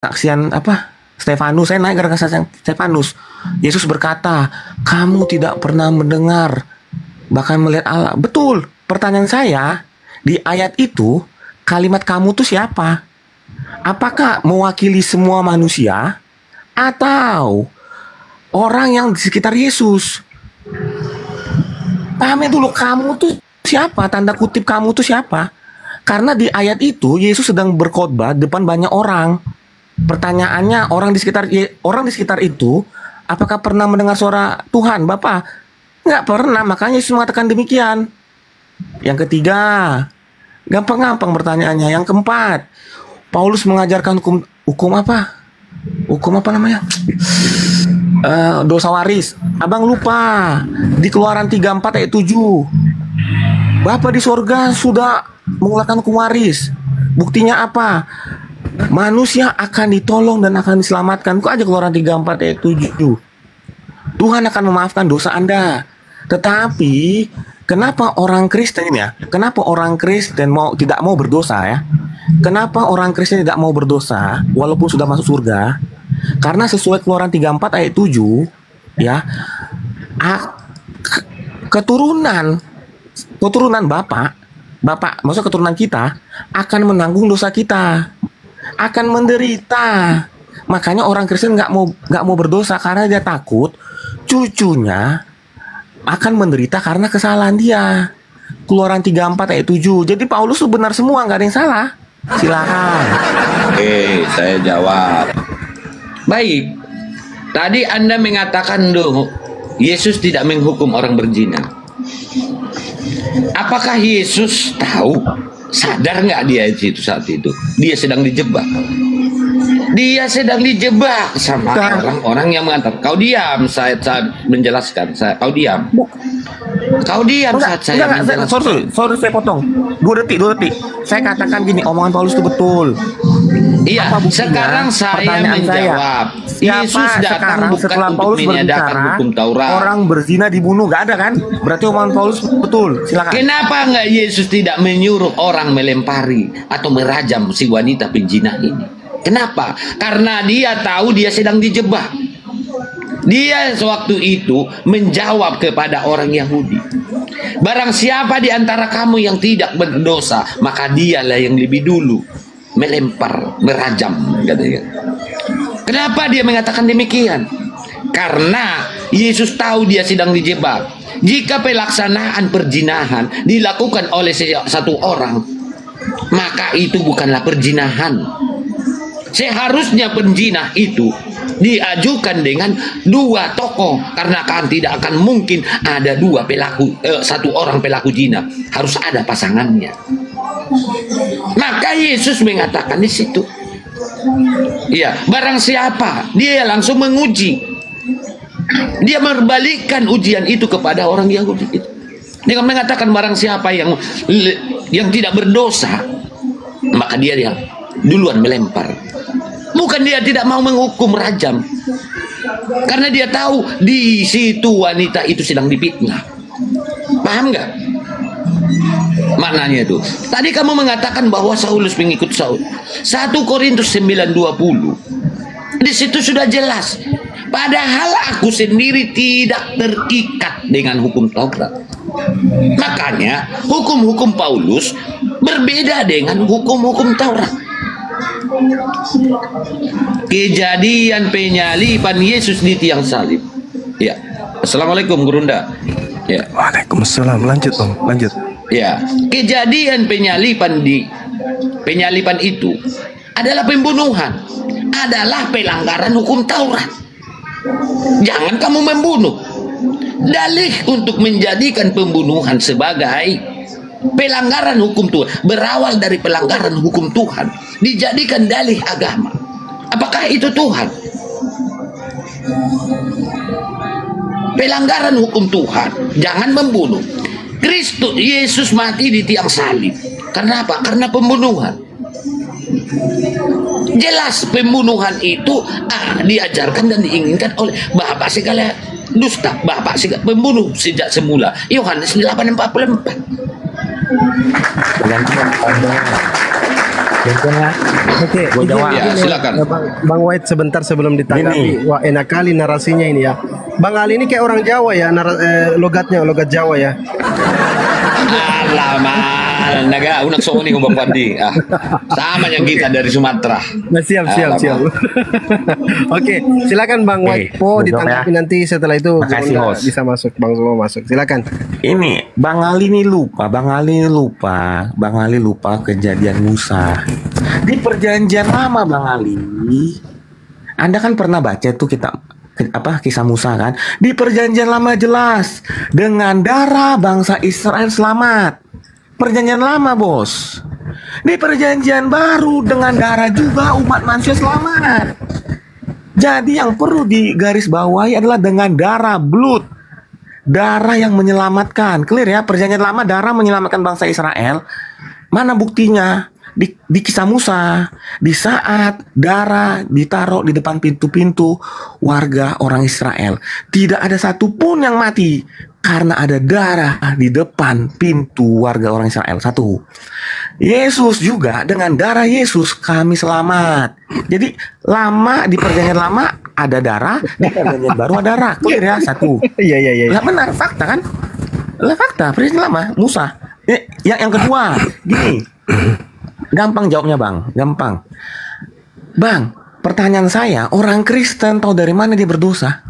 kesaksian apa? Stefanus, saya naik gara-gara kesaksian Stefanus. Yesus berkata, kamu tidak pernah mendengar bahkan melihat Allah. Betul. Pertanyaan saya, di ayat itu kalimat kamu tuh siapa? Apakah mewakili semua manusia atau orang yang di sekitar Yesus? Pahami dulu, kamu tuh siapa? Tanda kutip kamu tuh siapa? Karena di ayat itu Yesus sedang berkhotbah depan banyak orang. Pertanyaannya, orang di sekitar itu apakah pernah mendengar suara Tuhan, Bapak? Nggak pernah, makanya Yesus mengatakan demikian. Yang ketiga, gampang-gampang pertanyaannya. Yang keempat, Paulus mengajarkan hukum apa? Hukum apa namanya? Dosa waris. Abang lupa. Di Keluaran 34 ayat 7. Bapa di sorga sudah mengeluarkan hukum waris. Buktinya apa? Manusia akan ditolong dan akan diselamatkan. Kok aja Keluaran 34 ayat 7. Tuhan akan memaafkan dosa Anda. Tetapi kenapa orang Kristen ya? Kenapa orang Kristen tidak mau berdosa ya? Kenapa orang Kristen tidak mau berdosa walaupun sudah masuk surga? Karena sesuai Keluaran 34 ayat 7 ya, keturunan Bapak, maksudnya keturunan kita akan menanggung dosa kita, akan menderita. Makanya orang Kristen nggak mau berdosa karena dia takut cucunya akan menderita karena kesalahan dia. Keluaran 34 ayat 7. Jadi Paulus tuh benar semua, nggak ada yang salah. Silakan. Oke, saya jawab. Baik. Tadi Anda mengatakan dong, Yesus tidak menghukum orang berzina. Apakah Yesus tahu? Sadar nggak dia saat itu? Dia sedang dijebak. Dia sedang dijebak sama orang-orang yang mengatakan, kau diam saat saya menjelaskan. Kau diam. Kau diam saat saya menjelaskan. Sorry, saya potong. 2 detik. Saya katakan gini, omongan Paulus itu betul. Iya, sekarang saya menjawab. Yesus datang bukan setelah untuk Paulus menyatakan berbicara, hukum Taurat. orang berzina dibunuh, nggak ada kan? Berarti omongan Paulus betul. Silakan. Kenapa nggak Yesus tidak menyuruh orang melempari atau merajam si wanita penzina ini? Kenapa? Karena dia tahu dia sedang dijebak. Dia sewaktu itu menjawab kepada orang Yahudi, barang siapa di antara kamu yang tidak berdosa, maka dialah yang lebih dulu melempar, merajam, katanya. Kenapa dia mengatakan demikian? Karena Yesus tahu dia sedang dijebak. Jika pelaksanaan perzinahan dilakukan oleh satu orang, maka itu bukanlah perzinahan. Seharusnya penzina itu diajukan dengan 2 tokoh, karena kan tidak akan mungkin ada 2 pelaku, satu orang pelaku zina, harus ada pasangannya. Maka Yesus mengatakan di situ, ya, barang siapa, dia langsung menguji. Dia membalikkan ujian itu kepada orang Yahudi itu dengan mengatakan barang siapa yang tidak berdosa, maka dia duluan melempar. Bukan dia tidak mau menghukum rajam, karena dia tahu di situ wanita itu sedang difitnah. Paham nggak maknanya itu? Tadi kamu mengatakan bahwa Saulus pengikut Saul. 1 Korintus 9:20. Di situ sudah jelas. Padahal aku sendiri tidak terikat dengan hukum Taurat. Makanya hukum-hukum Paulus berbeda dengan hukum-hukum Taurat. Kejadian penyaliban Yesus di tiang salib. Ya. Assalamualaikum Gurunda. Ya. Waalaikumsalam. Lanjut Om, lanjut. Ya. Kejadian penyaliban itu adalah pembunuhan, adalah pelanggaran hukum Taurat. Jangan kamu membunuh. Dalih untuk menjadikan pembunuhan sebagai pelanggaran hukum Tuhan, berawal dari pelanggaran hukum Tuhan, dijadikan dalih agama. Apakah itu Tuhan? Pelanggaran hukum Tuhan, jangan membunuh. Kristus Yesus mati di tiang salib. Karena apa? Karena pembunuhan. Jelas pembunuhan itu diajarkan dan diinginkan oleh Bapak segala dusta, Bapak segala pembunuh sejak semula. Yohanes 8:44. Contohnya, Oke, Gua izin- jawab. Ya, izin silakan. Bang White sebentar sebelum ditanggapi. Wah, enak kali narasinya ini ya. Bang Ali ini kayak orang Jawa ya, logatnya logat Jawa ya. Alamak, naga unak so ni Bang Pandi. Sama yang kita dari Sumatera. Nah, siap. Oke, silakan Bang White. Duduk Ditanggapi ya. nanti setelah itu Makasih, Gurunda host. bisa masuk, Bang semua masuk. Silakan. ini Bang Ali lupa kejadian Musa di perjanjian lama. Bang Ali, Anda kan pernah baca tuh kisah Musa kan? Di perjanjian lama jelas dengan darah bangsa Israel selamat. Perjanjian lama, bos. Di perjanjian baru dengan darah juga umat manusia selamat. Jadi yang perlu digarisbawahi adalah dengan darah, blood. Darah yang menyelamatkan. Clear ya, perjanjian lama darah menyelamatkan bangsa Israel. Mana buktinya? Di kisah Musa, di saat darah ditaruh di depan pintu-pintu warga orang Israel, tidak ada satupun yang mati karena ada darah di depan pintu warga orang Israel. Satu, Yesus juga, dengan darah Yesus kami selamat. Jadi lama, di perjanjian lama ada darah, di perjanjian baru ada darah. Clear ya, satu. Iya. Lah benar, fakta kan? Lah fakta, perjanjian lama Musa. Yang kedua, gini. Gampang jawabnya, Bang. Gampang. Bang, pertanyaan saya, orang Kristen tahu dari mana dia berdosa?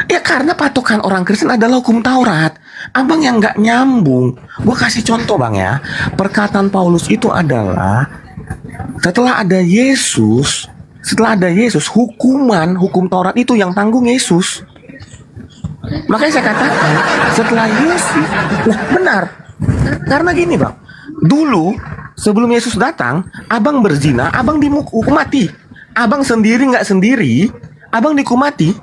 Ya karena patokan orang Kristen adalah hukum Taurat. Abang yang nggak nyambung. Gue kasih contoh, Bang ya. Perkataan Paulus itu adalah setelah ada Yesus, hukum Taurat itu yang tanggung Yesus. Makanya saya katakan setelah Yesus, nah benar. Karena gini, Bang, dulu sebelum Yesus datang, abang berzina, abang dihukum mati. Abang sendiri nggak sendiri, abang dihukum mati.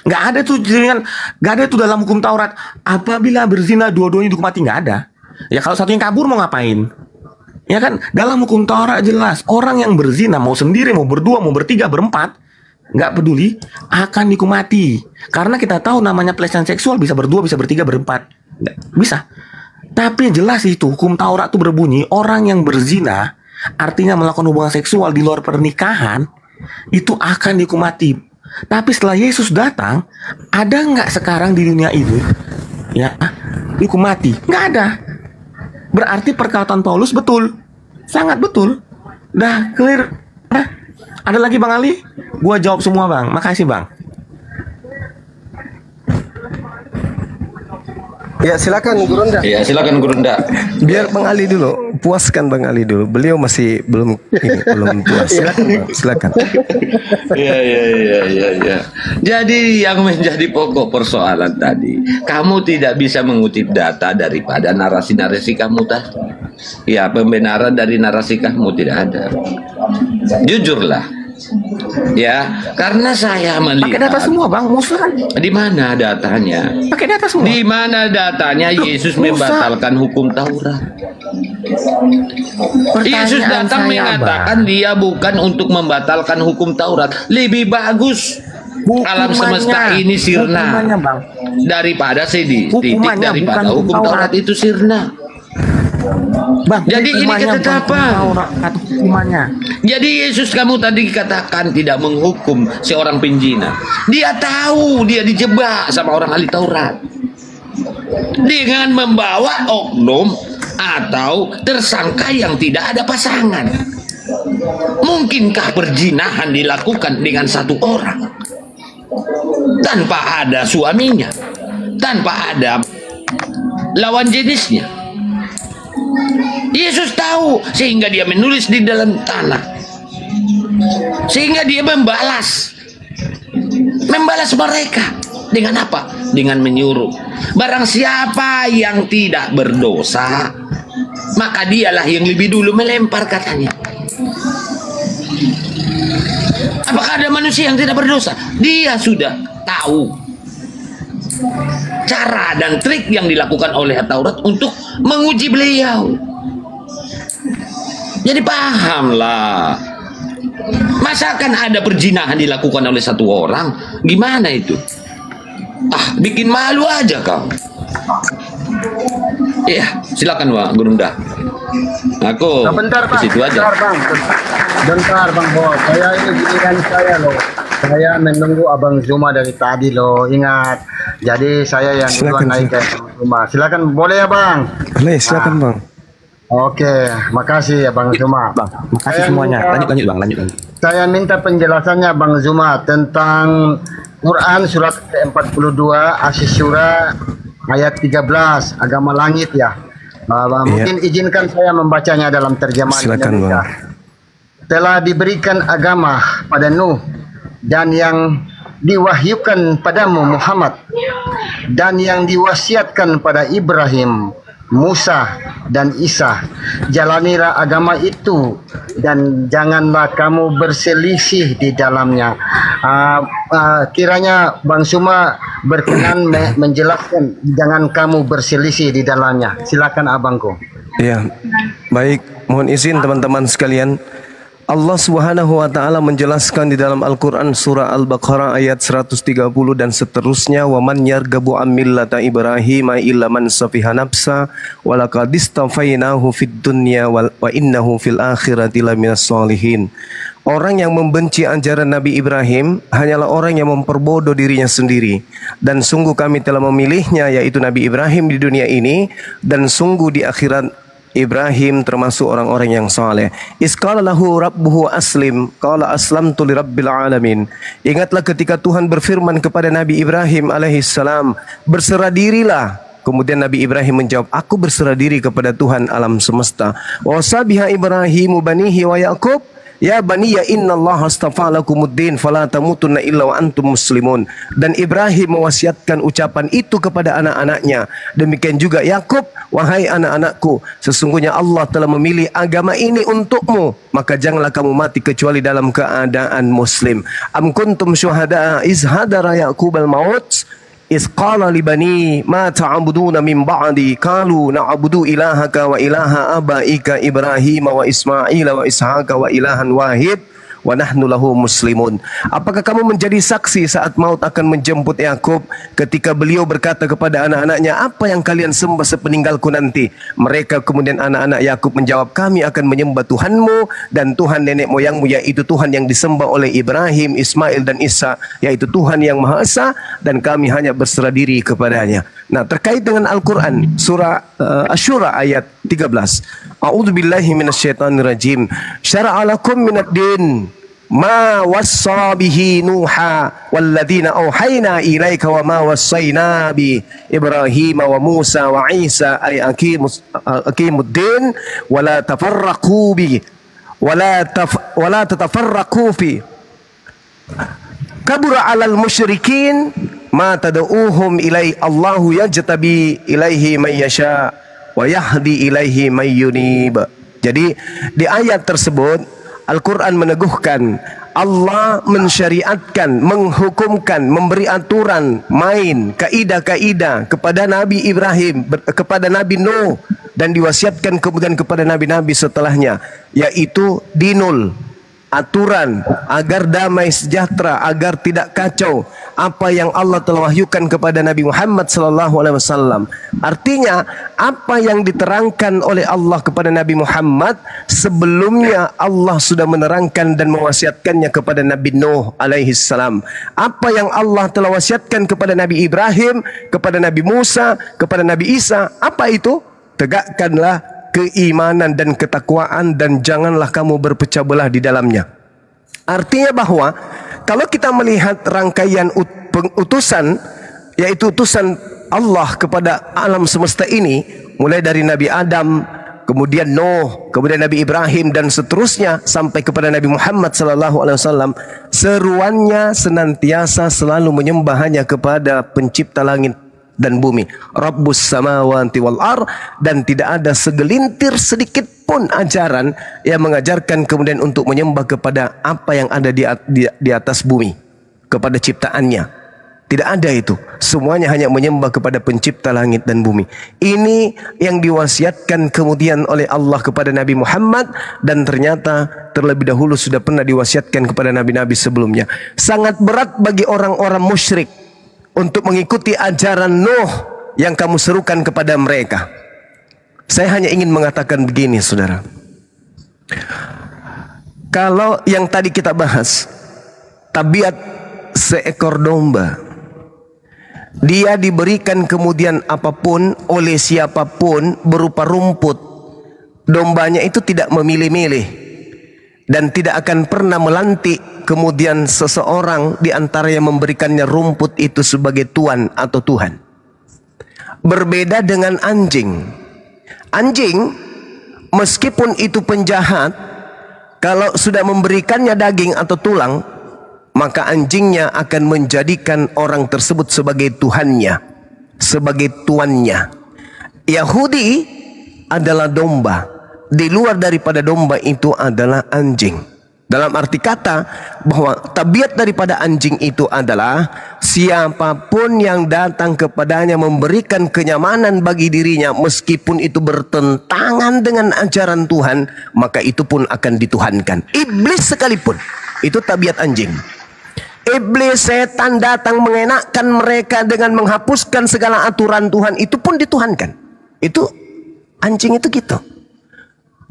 Nggak ada tuh dalam hukum Taurat. Apabila berzina dua-duanya dihukum mati, nggak ada. Ya kalau satunya kabur mau ngapain? Ya kan, dalam hukum Taurat jelas orang yang berzina mau sendiri, mau berdua, mau bertiga, berempat, nggak peduli, akan dihukum mati. Karena kita tahu namanya pelecehan seksual bisa berdua, bisa bertiga, berempat, nggak bisa. Tapi jelas itu hukum Taurat itu berbunyi orang yang berzina, artinya melakukan hubungan seksual di luar pernikahan, itu akan dihukum mati. Tapi setelah Yesus datang, ada nggak sekarang di dunia ini ya dihukum mati? Nggak ada. Berarti perkataan Paulus betul, sangat betul. Dah clear. Nah, ada lagi Bang Ali? Gua jawab semua, Bang. Makasih, Bang. Ya, silakan Gurunda. Ya, silakan Gurunda. Biar Bang Ali dulu, puaskan Bang Ali dulu. Beliau masih belum puas. Silakan, Bang. Silakan. Ya. Jadi yang menjadi pokok persoalan tadi, kamu tidak bisa mengutip data daripada narasi-narasi kamu tadi. Ya, pembenaran dari narasi kamu tidak ada. Jujurlah. Ya, karena saya melihat. Pakai data semua, Bang. Musa kan Di mana datanya? pakai data semua. Di mana datanya Yesus Musa. membatalkan hukum Taurat? Yesus Pertanyaan datang saya, mengatakan Bang. dia bukan untuk membatalkan hukum Taurat. Lebih bagus alam semesta ini sirna Hukumannya, Bang. daripada titik Hukumannya daripada bukan hukum hukum Taurat Taurat. itu sirna. Bang, Jadi ini hukumannya bukan ketetapan. Taurat, atau hukumannya. Jadi Yesus kamu tadi katakan tidak menghukum seorang penjina. Dia tahu dia dijebak sama orang ahli Taurat dengan membawa oknum atau tersangka yang tidak ada pasangan. Mungkinkah perzinahan dilakukan dengan satu orang tanpa ada suaminya, tanpa ada lawan jenisnya? Yesus tahu, sehingga dia menulis di dalam tanah, sehingga dia membalas mereka dengan apa? Dengan menyuruh barang siapa yang tidak berdosa, maka dialah yang lebih dulu melempar, katanya. Apakah ada manusia yang tidak berdosa? Dia sudah tahu cara dan trik yang dilakukan oleh Taurat untuk menguji beliau. Jadi pahamlah. Masa akan ada perzinahan dilakukan oleh satu orang? Gimana itu? Bikin malu aja kau. Iya, silakan Pak Gunung Dah. Aku Bentar ke Bang, situ aja. bentar Bang Bos. Saya ini giliran saya loh. Saya menunggu Abang Zuma dari tadi loh. Ingat. Jadi saya yang duluan naik ke Zuma. Silakan, boleh ya Bang? Boleh, silakan Bang. Oke, makasih ya Bang Zuma. Bang, makasih semuanya. Lanjut Bang, lanjut. Saya minta penjelasannya Bang Zuma tentang Quran surat ke-42 Asy-Syura ayat 13, agama langit ya. Mungkin izinkan saya membacanya dalam terjemahan Silakan, Indonesia. Bang. Telah diberikan agama pada Nuh dan yang diwahyukan padamu Muhammad dan yang diwasiatkan pada Ibrahim, Musa dan Isa. Jalanilah agama itu dan janganlah kamu berselisih di dalamnya. Kiranya Bang Zuma berkenan menjelaskan jangan kamu berselisih di dalamnya. Silakan abangku. Ya, baik. Mohon izin teman-teman sekalian. Allah Subhanahu wa taala menjelaskan di dalam Al-Qur'an surah Al-Baqarah ayat 130 dan seterusnya, wa man yarghabu an millata Ibrahim illa man safiha nafsa wa laqad istafainahu fid dunya wa innahu fil akhirati laminas sholihin. Orang yang membenci ajaran Nabi Ibrahim hanyalah orang yang memperbodoh dirinya sendiri, dan sungguh kami telah memilihnya, yaitu Nabi Ibrahim di dunia ini, dan sungguh di akhirat Ibrahim termasuk orang-orang yang saleh. Isqala lahu rabbuhu aslim, qala aslamtu lirabbil alamin. Ingatlah ketika Tuhan berfirman kepada Nabi Ibrahim alaihissalam, berserah dirilah. Kemudian Nabi Ibrahim menjawab, aku berserah diri kepada Tuhan alam semesta. Wa sabiha Ibrahimu banihi wa Yaqub, ya baniya innallaha astafa lakumuddin fala tamutunna illa wa antum muslimun. Dan Ibrahim mewasiatkan ucapan itu kepada anak-anaknya. Demikian juga Yakub, wahai anak-anakku, sesungguhnya Allah telah memilih agama ini untukmu, maka janganlah kamu mati kecuali dalam keadaan muslim. Am kuntum syuhada'a iz hadara Yaqubal maut iz qala li bani ma ta'buduna min ba'di qalu na'budu ilahaka wa ilaha abaika Ibrahim wa Ismail wa Ishaqa wa ilahan wahid wa nahnu lahu muslimun. Apakah kamu menjadi saksi saat maut akan menjemput Yakub ketika beliau berkata kepada anak-anaknya, apa yang kalian sembah sepeninggalku nanti? Mereka kemudian anak-anak Yakub menjawab, kami akan menyembah Tuhanmu dan Tuhan nenek moyangmu, yaitu Tuhan yang disembah oleh Ibrahim, Ismail dan Isa, yaitu Tuhan yang Maha Esa, dan kami hanya berserah diri kepadanya. Nah, terkait dengan Al-Quran surah Asy-Syura ayat 13, a'udzubillahi minasyaitonir rajim, syara'a lakum minad din ma wassa bihi nuha walladzina auhayna ilaika wa ma wassayna bi Ibrahim wa Musa wa Isa ay aqimuddin wa la tafarraqu bi wa la tatafarraqu fi kabura 'alal musyrikin ma tad'uuhum ilai Allahu yajtabi ilaihi may yasha wa yahdi ilaihi may yunib. Jadi di ayat tersebut Al-Quran meneguhkan Allah mensyariatkan, menghukumkan, memberi aturan, main, kaidah-kaidah kepada Nabi Ibrahim, kepada Nabi Nuh, dan diwasiatkan kemudian kepada nabi-nabi setelahnya, yaitu dinul, aturan agar damai sejahtera, agar tidak kacau, apa yang Allah telah wahyukan kepada Nabi Muhammad SAW. Artinya apa yang diterangkan oleh Allah kepada Nabi Muhammad sebelumnya Allah sudah menerangkan dan mewasiatkannya kepada Nabi Nuh alaihissalam. Apa yang Allah telah wasiatkan kepada Nabi Ibrahim, kepada Nabi Musa, kepada Nabi Isa, apa itu? Tegakkanlah keimanan dan ketakwaan dan janganlah kamu berpecah belah di dalamnya. Artinya bahwa kalau kita melihat rangkaian utusan, yaitu utusan Allah kepada alam semesta ini, mulai dari Nabi Adam, kemudian Nuh, kemudian Nabi Ibrahim dan seterusnya sampai kepada Nabi Muhammad SAW, seruannya senantiasa selalu menyembah hanya kepada pencipta langit dan bumi, Rabbus samawati wal ar, dan tidak ada segelintir sedikit pun ajaran yang mengajarkan kemudian untuk menyembah kepada apa yang ada di atas bumi, kepada ciptaannya. Tidak ada itu. Semuanya hanya menyembah kepada pencipta langit dan bumi. Ini yang diwasiatkan kemudian oleh Allah kepada Nabi Muhammad, dan ternyata terlebih dahulu sudah pernah diwasiatkan kepada nabi-nabi sebelumnya. Sangat berat bagi orang-orang musyrik untuk mengikuti ajaran Nuh yang kamu serukan kepada mereka. Saya hanya ingin mengatakan begini, saudara. Kalau yang tadi kita bahas, tabiat seekor domba, dia diberikan kemudian apapun oleh siapapun berupa rumput, dombanya itu tidak memilih-milih dan tidak akan pernah melantik kemudian seseorang di antara yang memberikannya rumput itu sebagai tuan atau Tuhan. Berbeda dengan anjing. Anjing meskipun itu penjahat, kalau sudah memberikannya daging atau tulang, maka anjingnya akan menjadikan orang tersebut sebagai Tuhannya, sebagai tuannya. Yahudi adalah domba. Di luar daripada domba itu adalah anjing. Dalam arti kata bahwa tabiat daripada anjing itu adalah siapapun yang datang kepadanya memberikan kenyamanan bagi dirinya, meskipun itu bertentangan dengan ajaran Tuhan, maka itu pun akan dituhankan. Iblis sekalipun, itu tabiat anjing. Iblis, setan datang mengenakkan mereka dengan menghapuskan segala aturan Tuhan, itu pun dituhankan. Itu anjing itu gitu.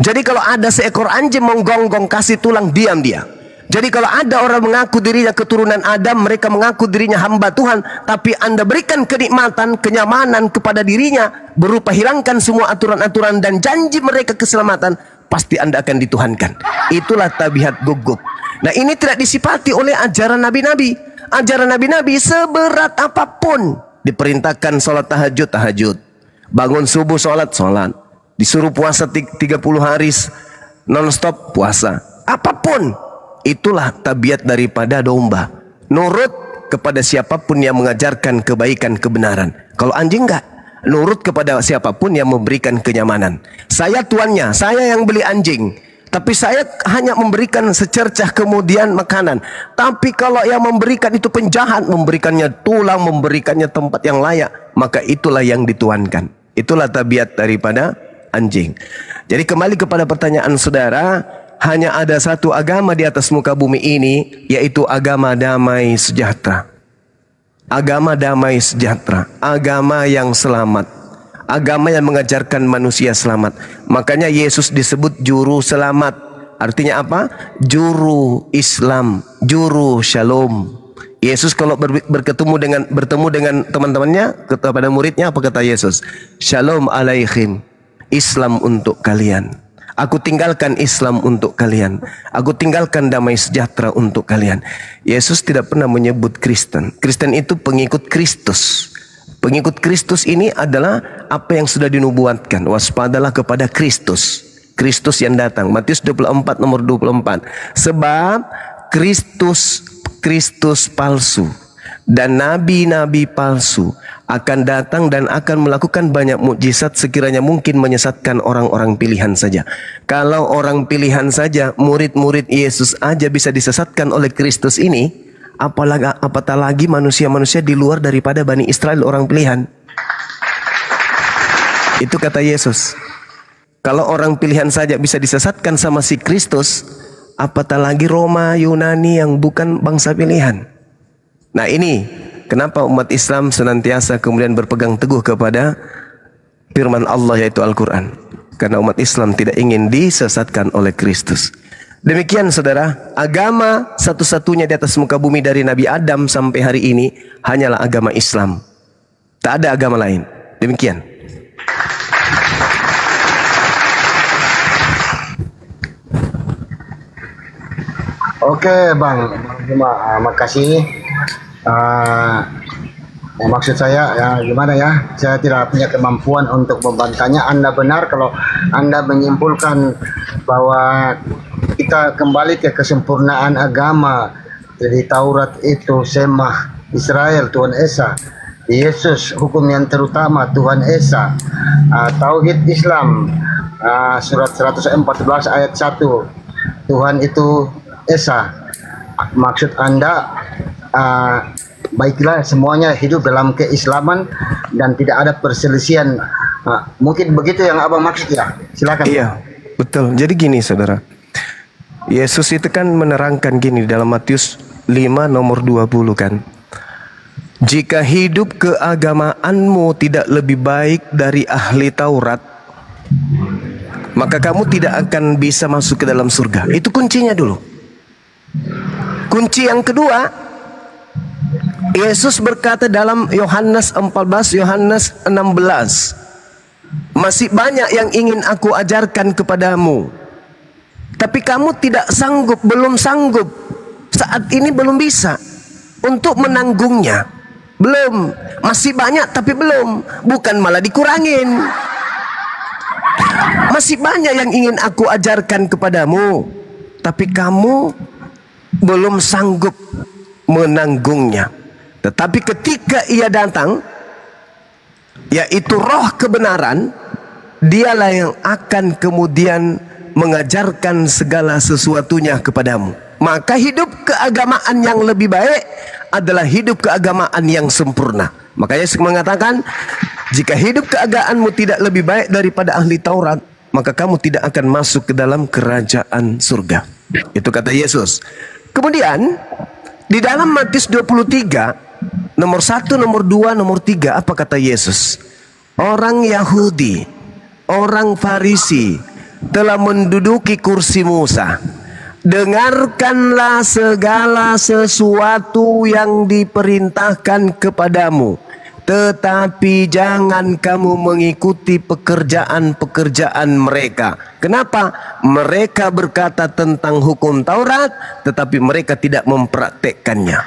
Jadi kalau ada seekor anjing menggonggong kasih tulang, diam dia. Jadi kalau ada orang mengaku dirinya keturunan Adam, mereka mengaku dirinya hamba Tuhan, tapi Anda berikan kenikmatan, kenyamanan kepada dirinya berupa hilangkan semua aturan-aturan dan janji mereka keselamatan, pasti Anda akan dituhankan. Itulah tabiat gugup. Nah, ini tidak disifati oleh ajaran nabi-nabi. Ajaran nabi-nabi seberat apapun, diperintahkan sholat tahajud, tahajud. Bangun subuh, sholat, sholat. Disuruh puasa 30 hari non-stop puasa. Apapun, itulah tabiat daripada domba. Nurut kepada siapapun yang mengajarkan kebaikan, kebenaran. Kalau anjing enggak, nurut kepada siapapun yang memberikan kenyamanan. Saya tuannya, saya yang beli anjing, tapi saya hanya memberikan secercah kemudian makanan. Tapi kalau yang memberikan itu penjahat, memberikannya tulang, memberikannya tempat yang layak, maka itulah yang dituankan. Itulah tabiat daripada anjing. Jadi kembali kepada pertanyaan saudara, hanya ada satu agama di atas muka bumi ini, yaitu agama damai sejahtera. Agama damai sejahtera, agama yang selamat, agama yang mengajarkan manusia selamat. Makanya Yesus disebut juru selamat. Artinya apa? Juru Islam, juru shalom. Yesus kalau bertemu dengan teman-temannya, kepada muridnya, apa kata Yesus? Shalom alaikum. Islam untuk kalian. Aku tinggalkan Islam untuk kalian. Aku tinggalkan damai sejahtera untuk kalian. Yesus tidak pernah menyebut Kristen. Kristen itu pengikut Kristus. Pengikut Kristus ini adalah apa yang sudah dinubuatkan. Waspadalah kepada Kristus. Kristus yang datang. Matius 24 nomor 24. Sebab Kristus palsu dan nabi-nabi palsu akan datang dan akan melakukan banyak mukjizat sekiranya mungkin menyesatkan orang-orang pilihan saja. Kalau orang pilihan saja, murid-murid Yesus aja bisa disesatkan oleh Kristus ini, apatah lagi manusia-manusia di luar daripada Bani Israel, orang pilihan. Itu kata Yesus. Kalau orang pilihan saja bisa disesatkan sama si Kristus, apatah lagi Roma, Yunani yang bukan bangsa pilihan. Nah, ini kenapa umat Islam senantiasa kemudian berpegang teguh kepada firman Allah, yaitu Al-Quran. Karena umat Islam tidak ingin disesatkan oleh Kristus. Demikian saudara, agama satu-satunya di atas muka bumi dari Nabi Adam sampai hari ini hanyalah agama Islam. Tak ada agama lain. Demikian. Oke Bang Juma, makasih. Maksud saya ya gimana ya, saya tidak punya kemampuan untuk membantahnya. Anda benar kalau Anda menyimpulkan bahwa kita kembali ke kesempurnaan agama. Jadi Taurat itu Semah Israel, Tuhan Esa. Yesus hukum yang terutama, Tuhan Esa. Tauhid Islam, surat 114 ayat 1, Tuhan itu Esa. Maksud Anda baiklah semuanya hidup dalam keislaman dan tidak ada perselisihan. Mungkin begitu yang Abang maksud ya. Silakan. Iya, betul. Jadi gini saudara, Yesus itu kan menerangkan gini dalam Matius 5 nomor 20 kan. jika hidup keagamaanmu tidak lebih baik dari ahli Taurat, maka kamu tidak akan bisa masuk ke dalam surga. Itu kuncinya dulu. Kunci yang kedua, Yesus berkata dalam Yohanes 14, Yohanes 16, masih banyak yang ingin aku ajarkan kepadamu, tapi kamu tidak sanggup, belum sanggup. Saat ini belum bisa untuk menanggungnya. Belum, masih banyak tapi belum, bukan malah dikurangin. Masih banyak yang ingin aku ajarkan kepadamu, tapi kamu belum sanggup menanggungnya. Tetapi ketika ia datang, yaitu roh kebenaran, dialah yang akan kemudian mengajarkan segala sesuatunya kepadamu. Maka hidup keagamaan yang lebih baik adalah hidup keagamaan yang sempurna. Makanya Yesus mengatakan, jika hidup keagamaanmu tidak lebih baik daripada ahli Taurat, maka kamu tidak akan masuk ke dalam kerajaan surga. Itu kata Yesus. Kemudian di dalam Matius 23 nomor 1, nomor 2, nomor 3, apa kata Yesus? Orang Yahudi, orang Farisi telah menduduki kursi Musa. Dengarkanlah segala sesuatu yang diperintahkan kepadamu, tetapi jangan kamu mengikuti pekerjaan-pekerjaan mereka. Kenapa? Mereka berkata tentang hukum Taurat, tetapi mereka tidak mempraktekkannya.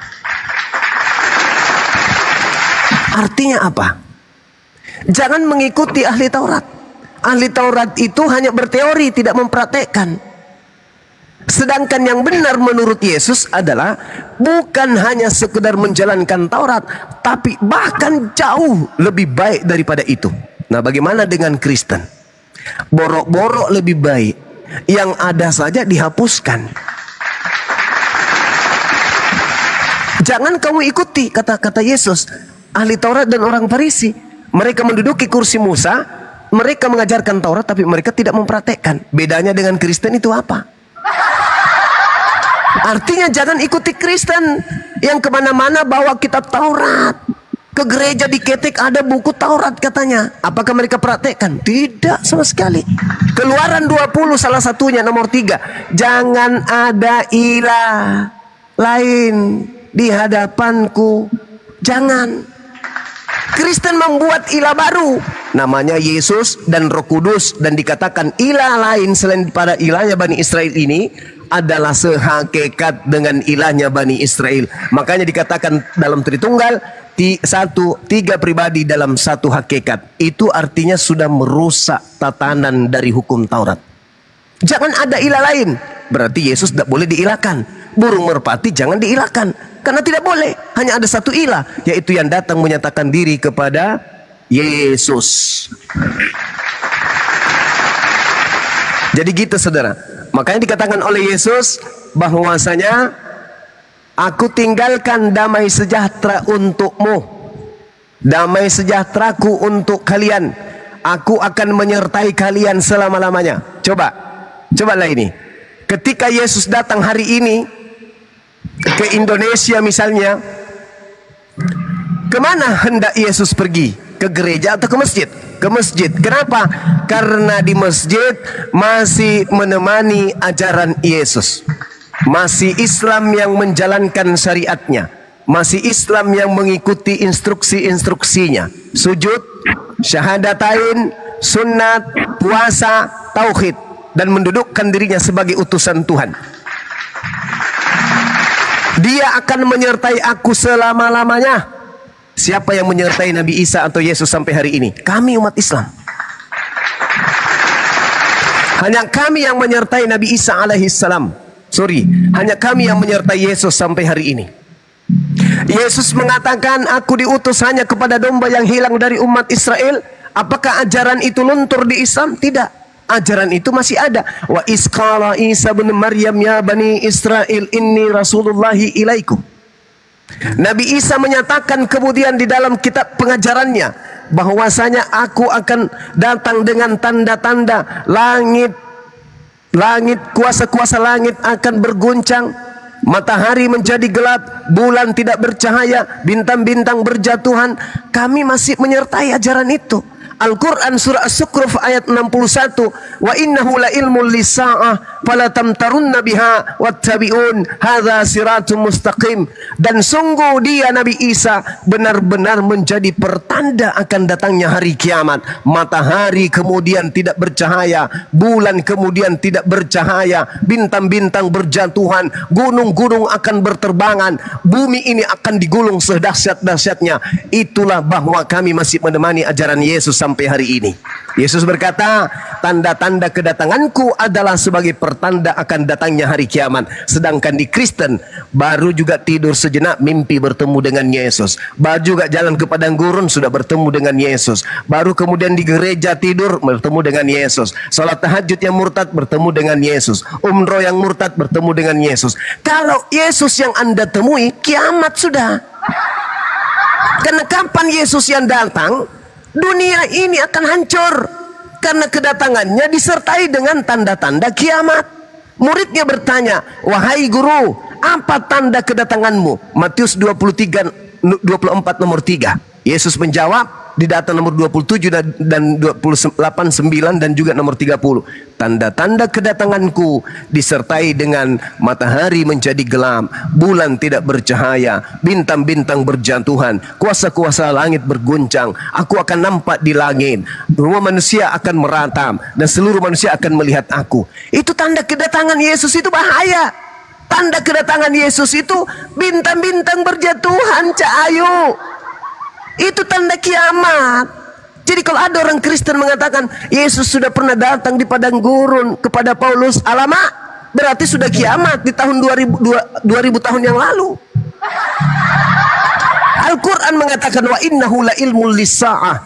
Artinya apa? Jangan mengikuti ahli Taurat. Ahli Taurat itu hanya berteori, tidak mempraktekkan. Sedangkan yang benar menurut Yesus adalah bukan hanya sekedar menjalankan Taurat, tapi bahkan jauh lebih baik daripada itu. Nah, bagaimana dengan Kristen? Borok-borok lebih baik, yang ada saja dihapuskan. Jangan kamu ikuti kata-kata Yesus. Ahli Taurat dan orang Farisi, mereka menduduki kursi Musa, mereka mengajarkan Taurat, tapi mereka tidak mempraktekkan. Bedanya dengan Kristen itu apa? Artinya jangan ikuti Kristen yang kemana-mana bawa kitab Taurat. Ke gereja diketik ada buku Taurat katanya. Apakah mereka praktekkan? Tidak sama sekali. Keluaran 20 salah satunya nomor 3. Jangan ada ilah lain di hadapanku. Jangan. Kristen membuat ilah baru, namanya Yesus dan Roh Kudus, dan dikatakan ilah lain selain pada ilahnya Bani Israel ini adalah sehakikat dengan ilahnya Bani Israel. Makanya dikatakan dalam Tritunggal, tiga pribadi dalam satu hakikat. Itu artinya sudah merusak tatanan dari hukum Taurat. Jangan ada ilah lain, berarti Yesus tidak boleh diilahkan. Burung merpati jangan diilahkan, karena tidak boleh. Hanya ada satu ilah, yaitu yang datang menyatakan diri kepada Yesus. Jadi gitu saudara. Makanya dikatakan oleh Yesus bahwasanya aku tinggalkan damai sejahtera untukmu, damai sejahteraku untuk kalian. Aku akan menyertai kalian selama-lamanya. Cobalah ini. Ketika Yesus datang hari ini ke Indonesia misalnya, kemana hendak Yesus pergi? Ke gereja atau ke masjid? Ke masjid. Kenapa? Karena di masjid masih menemani ajaran Yesus. Masih Islam yang menjalankan syariatnya. Masih Islam yang mengikuti instruksi-instruksinya. Sujud, syahadatain, sunat, puasa, tauhid, dan mendudukkan dirinya sebagai utusan Tuhan. Dia akan menyertai aku selama-lamanya. Siapa yang menyertai Nabi Isa atau Yesus sampai hari ini? Kami umat Islam. Hanya kami yang menyertai Nabi Isa alaihissalam. Hanya kami yang menyertai Yesus sampai hari ini. Yesus mengatakan, aku diutus hanya kepada domba yang hilang dari umat Israel. Apakah ajaran itu luntur di Islam? Tidak. Ajaran itu masih ada. Wa isqala Isa bin Maryam ya bani Israel inni rasulullahi ilaikum. Nabi Isa menyatakan kemudian di dalam kitab pengajarannya bahwasanya aku akan datang dengan tanda-tanda langit, kuasa-kuasa langit akan berguncang, matahari menjadi gelap, bulan tidak bercahaya, bintang-bintang berjatuhan. Kami masih menyertai ajaran itu. Al-Quran surah As-Zukhruf ayat 61, wa innahu la ilmul lisa'ah fala tamtarunna biha wattabi'un hadza siratun mustaqim. Dan sungguh dia Nabi Isa benar-benar menjadi pertanda akan datangnya hari kiamat. Matahari kemudian tidak bercahaya, bulan kemudian tidak bercahaya, bintang-bintang berjatuhan, gunung-gunung akan berterbangan, bumi ini akan digulung sedahsyat-dahsyatnya. Itulah bahwa kami masih menemani ajaran Yesus sampai hari ini. Yesus berkata, tanda-tanda kedatanganku adalah sebagai pertanda akan datangnya hari kiamat. Sedangkan di Kristen baru juga tidur sejenak mimpi bertemu dengan Yesus, baru juga jalan ke padang gurun sudah bertemu dengan Yesus, baru kemudian di gereja tidur bertemu dengan Yesus, salat tahajud yang murtad bertemu dengan Yesus, umroh yang murtad bertemu dengan Yesus. Kalau Yesus yang Anda temui, kiamat sudah. Karena kapan Yesus yang datang, dunia ini akan hancur. Karena kedatangannya disertai dengan tanda-tanda kiamat. Muridnya bertanya, wahai guru, apa tanda kedatanganmu? Matius 24 nomor 3. Yesus menjawab di data nomor 27 dan 28, 9 dan juga nomor 30. Tanda-tanda kedatanganku disertai dengan matahari menjadi gelap, bulan tidak bercahaya, bintang-bintang berjatuhan, kuasa-kuasa langit berguncang. Aku akan nampak di langit, semua manusia akan meratam dan seluruh manusia akan melihat aku. Itu tanda kedatangan Yesus, itu bahaya. Tanda kedatangan Yesus itu bintang-bintang berjatuhan, Cak Ayu. Itu tanda kiamat. Jadi kalau ada orang Kristen mengatakan Yesus sudah pernah datang di padang gurun kepada Paulus, alamak, berarti sudah kiamat di tahun 2000 tahun yang lalu. Al-Quran mengatakan wa innahu la ilmul lisa'ah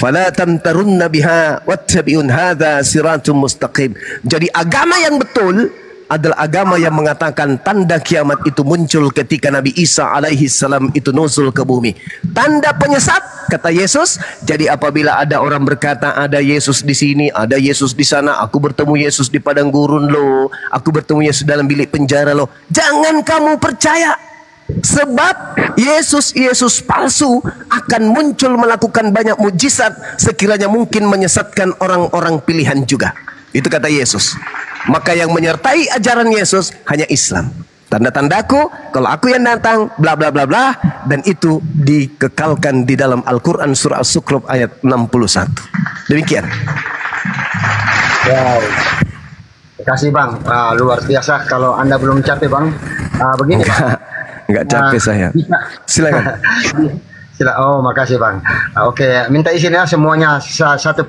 fala tamtarunna biha wattabi'un hadza siratun mustaqim. Jadi agama yang betul adalah agama yang mengatakan tanda kiamat itu muncul ketika Nabi Isa alaihi salam itu nuzul ke bumi. Tanda penyesat, kata Yesus. Jadi apabila ada orang berkata ada Yesus di sini, ada Yesus di sana, aku bertemu Yesus di padang gurun loh, aku bertemu Yesus dalam bilik penjara loh, jangan kamu percaya. Sebab Yesus palsu akan muncul melakukan banyak mujizat sekiranya mungkin menyesatkan orang-orang pilihan juga. Itu kata Yesus. Maka yang menyertai ajaran Yesus hanya Islam. Tanda-tandaku, kalau aku yang datang, bla bla bla bla, dan itu dikekalkan di dalam Al-Quran surah As-Zukhruf ayat 61. Demikian. Wow. Terima kasih Bang, luar biasa. Kalau Anda belum capek Bang, begini Bang. Enggak capek saya. Silakan. Oh, makasih Bang. Oke, minta izin ya semuanya satu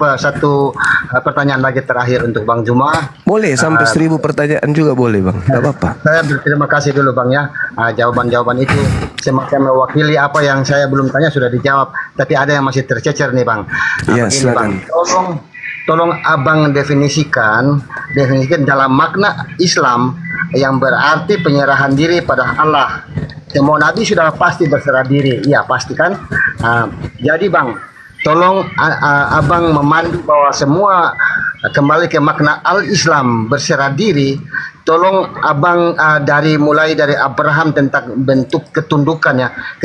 pertanyaan lagi terakhir untuk Bang Juma. Boleh sampai 1000 pertanyaan juga boleh Bang. Enggak apa-apa. Saya berterima kasih dulu Bang ya. Jawaban-jawaban itu semacam mewakili apa yang saya belum tanya sudah dijawab. Tapi ada yang masih tercecer nih Bang. Iya, silakan. Bang. Tolong Abang definisikan dalam makna Islam yang berarti penyerahan diri pada Allah. Semua nabi sudah pasti berserah diri, iya pasti kan. Jadi Bang, tolong Abang memandu bahwa semua kembali ke makna al-Islam berserah diri. Tolong Abang mulai dari Abraham tentang bentuk ketundukannya,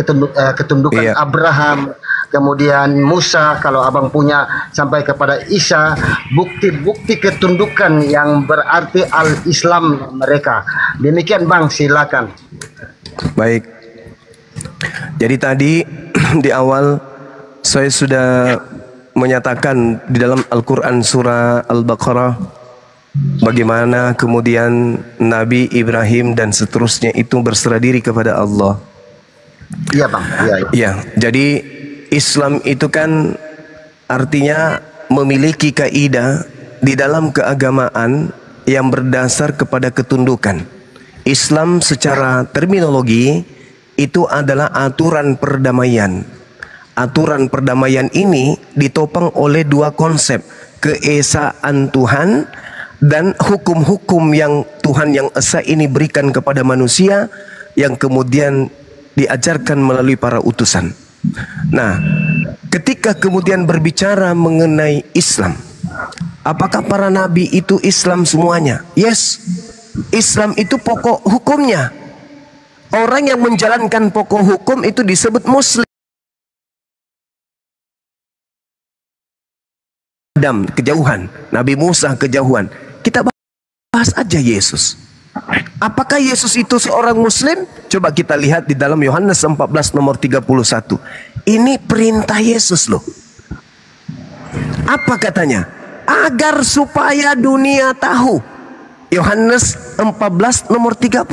ketundukan iya. Abraham, kemudian Musa kalau Abang punya sampai kepada Isa, bukti-bukti ketundukan yang berarti al-Islam mereka. Demikian Bang, silakan. Baik. Jadi tadi di awal saya sudah menyatakan di dalam Al-Quran surah Al-Baqarah bagaimana kemudian Nabi Ibrahim dan seterusnya itu berserah diri kepada Allah. Iya Bang. Iya. Jadi Islam itu kan artinya memiliki kaidah di dalam keagamaan yang berdasar kepada ketundukan. Islam secara terminologi itu adalah aturan perdamaian. Aturan perdamaian ini ditopang oleh dua konsep, keesaan Tuhan dan hukum-hukum yang Tuhan yang esa ini berikan kepada manusia yang kemudian diajarkan melalui para utusan. Nah, ketika kemudian berbicara mengenai Islam, apakah para nabi itu Islam semuanya? Yes. Islam itu pokok hukumnya. Orang yang menjalankan pokok hukum itu disebut muslim. Adam kejauhan, Nabi Musa kejauhan. Kita bahas aja Yesus. Apakah Yesus itu seorang muslim? Coba kita lihat di dalam Yohanes 14 nomor 31. Ini perintah Yesus loh. Apa katanya? Agar supaya dunia tahu. Yohanes 14 nomor 31.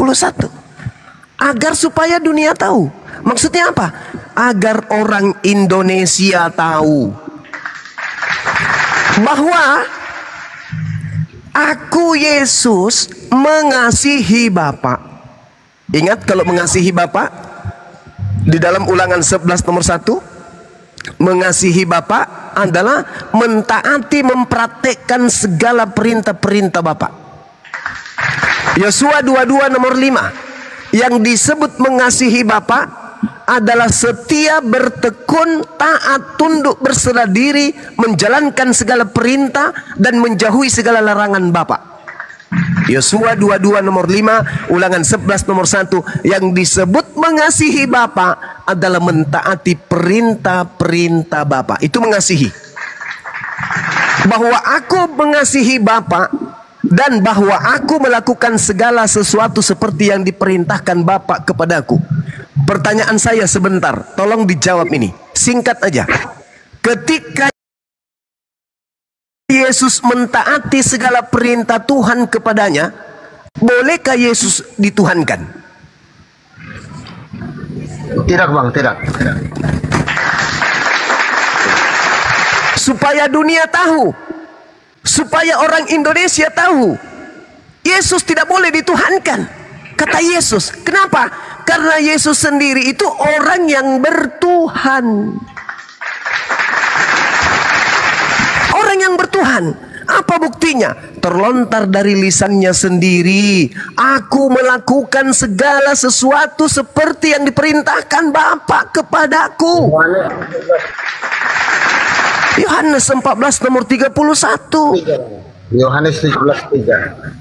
Agar supaya dunia tahu. Maksudnya apa? Agar orang Indonesia tahu bahwa aku Yesus mengasihi Bapa. Ingat kalau mengasihi Bapa di dalam Ulangan 11 nomor 1, mengasihi Bapa adalah mentaati, mempraktekkan segala perintah-perintah Bapa. Yosua 22 nomor 5, yang disebut mengasihi Bapa adalah setia, bertekun, taat, tunduk, berserah diri, menjalankan segala perintah dan menjauhi segala larangan Bapa. Yosua 22 nomor 5, Ulangan 11 nomor 1, yang disebut mengasihi Bapa adalah mentaati perintah-perintah Bapa. Itu mengasihi. Bahwa aku mengasihi Bapa dan bahwa aku melakukan segala sesuatu seperti yang diperintahkan Bapa kepadaku. Pertanyaan saya sebentar, tolong dijawab ini, singkat aja. Ketika Yesus mentaati segala perintah Tuhan kepadanya, bolehkah Yesus dituhankan? Tidak bang, tidak. Supaya dunia tahu, supaya orang Indonesia tahu, Yesus tidak boleh dituhankan. Kata Yesus, kenapa? Karena Yesus sendiri itu orang yang bertuhan. Orang yang bertuhan. Apa buktinya? Terlontar dari lisannya sendiri, aku melakukan segala sesuatu seperti yang diperintahkan Bapa kepadaku. Yohanes 14 nomor 31. Yohanes 17:3.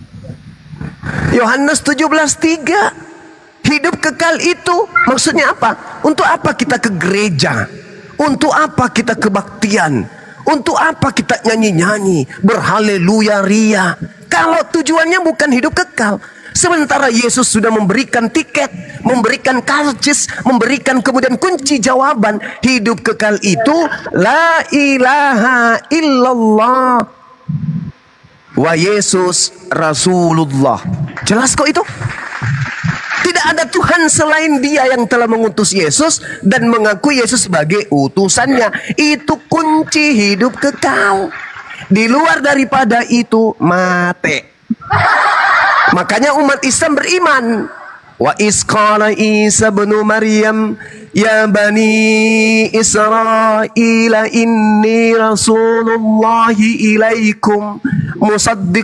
Yohanes 17:3. Hidup kekal itu maksudnya apa? Untuk apa kita ke gereja? Untuk apa kita kebaktian? Untuk apa kita nyanyi-nyanyi, berhaleluya ria? Kalau tujuannya bukan hidup kekal. Sementara Yesus sudah memberikan tiket, memberikan karcis, memberikan kemudian kunci jawaban. Hidup kekal itu la ilaha illallah wa Yesus Rasulullah. Jelas kok itu? Tidak ada Tuhan selain Dia yang telah mengutus Yesus dan mengakui Yesus sebagai utusannya. Itu kunci hidup kekal. Di luar daripada itu mati. Makanya umat Islam beriman. Wa isqala Isa bin Maryam ya bani Israel inni rasulullahi ilaikum musaddiq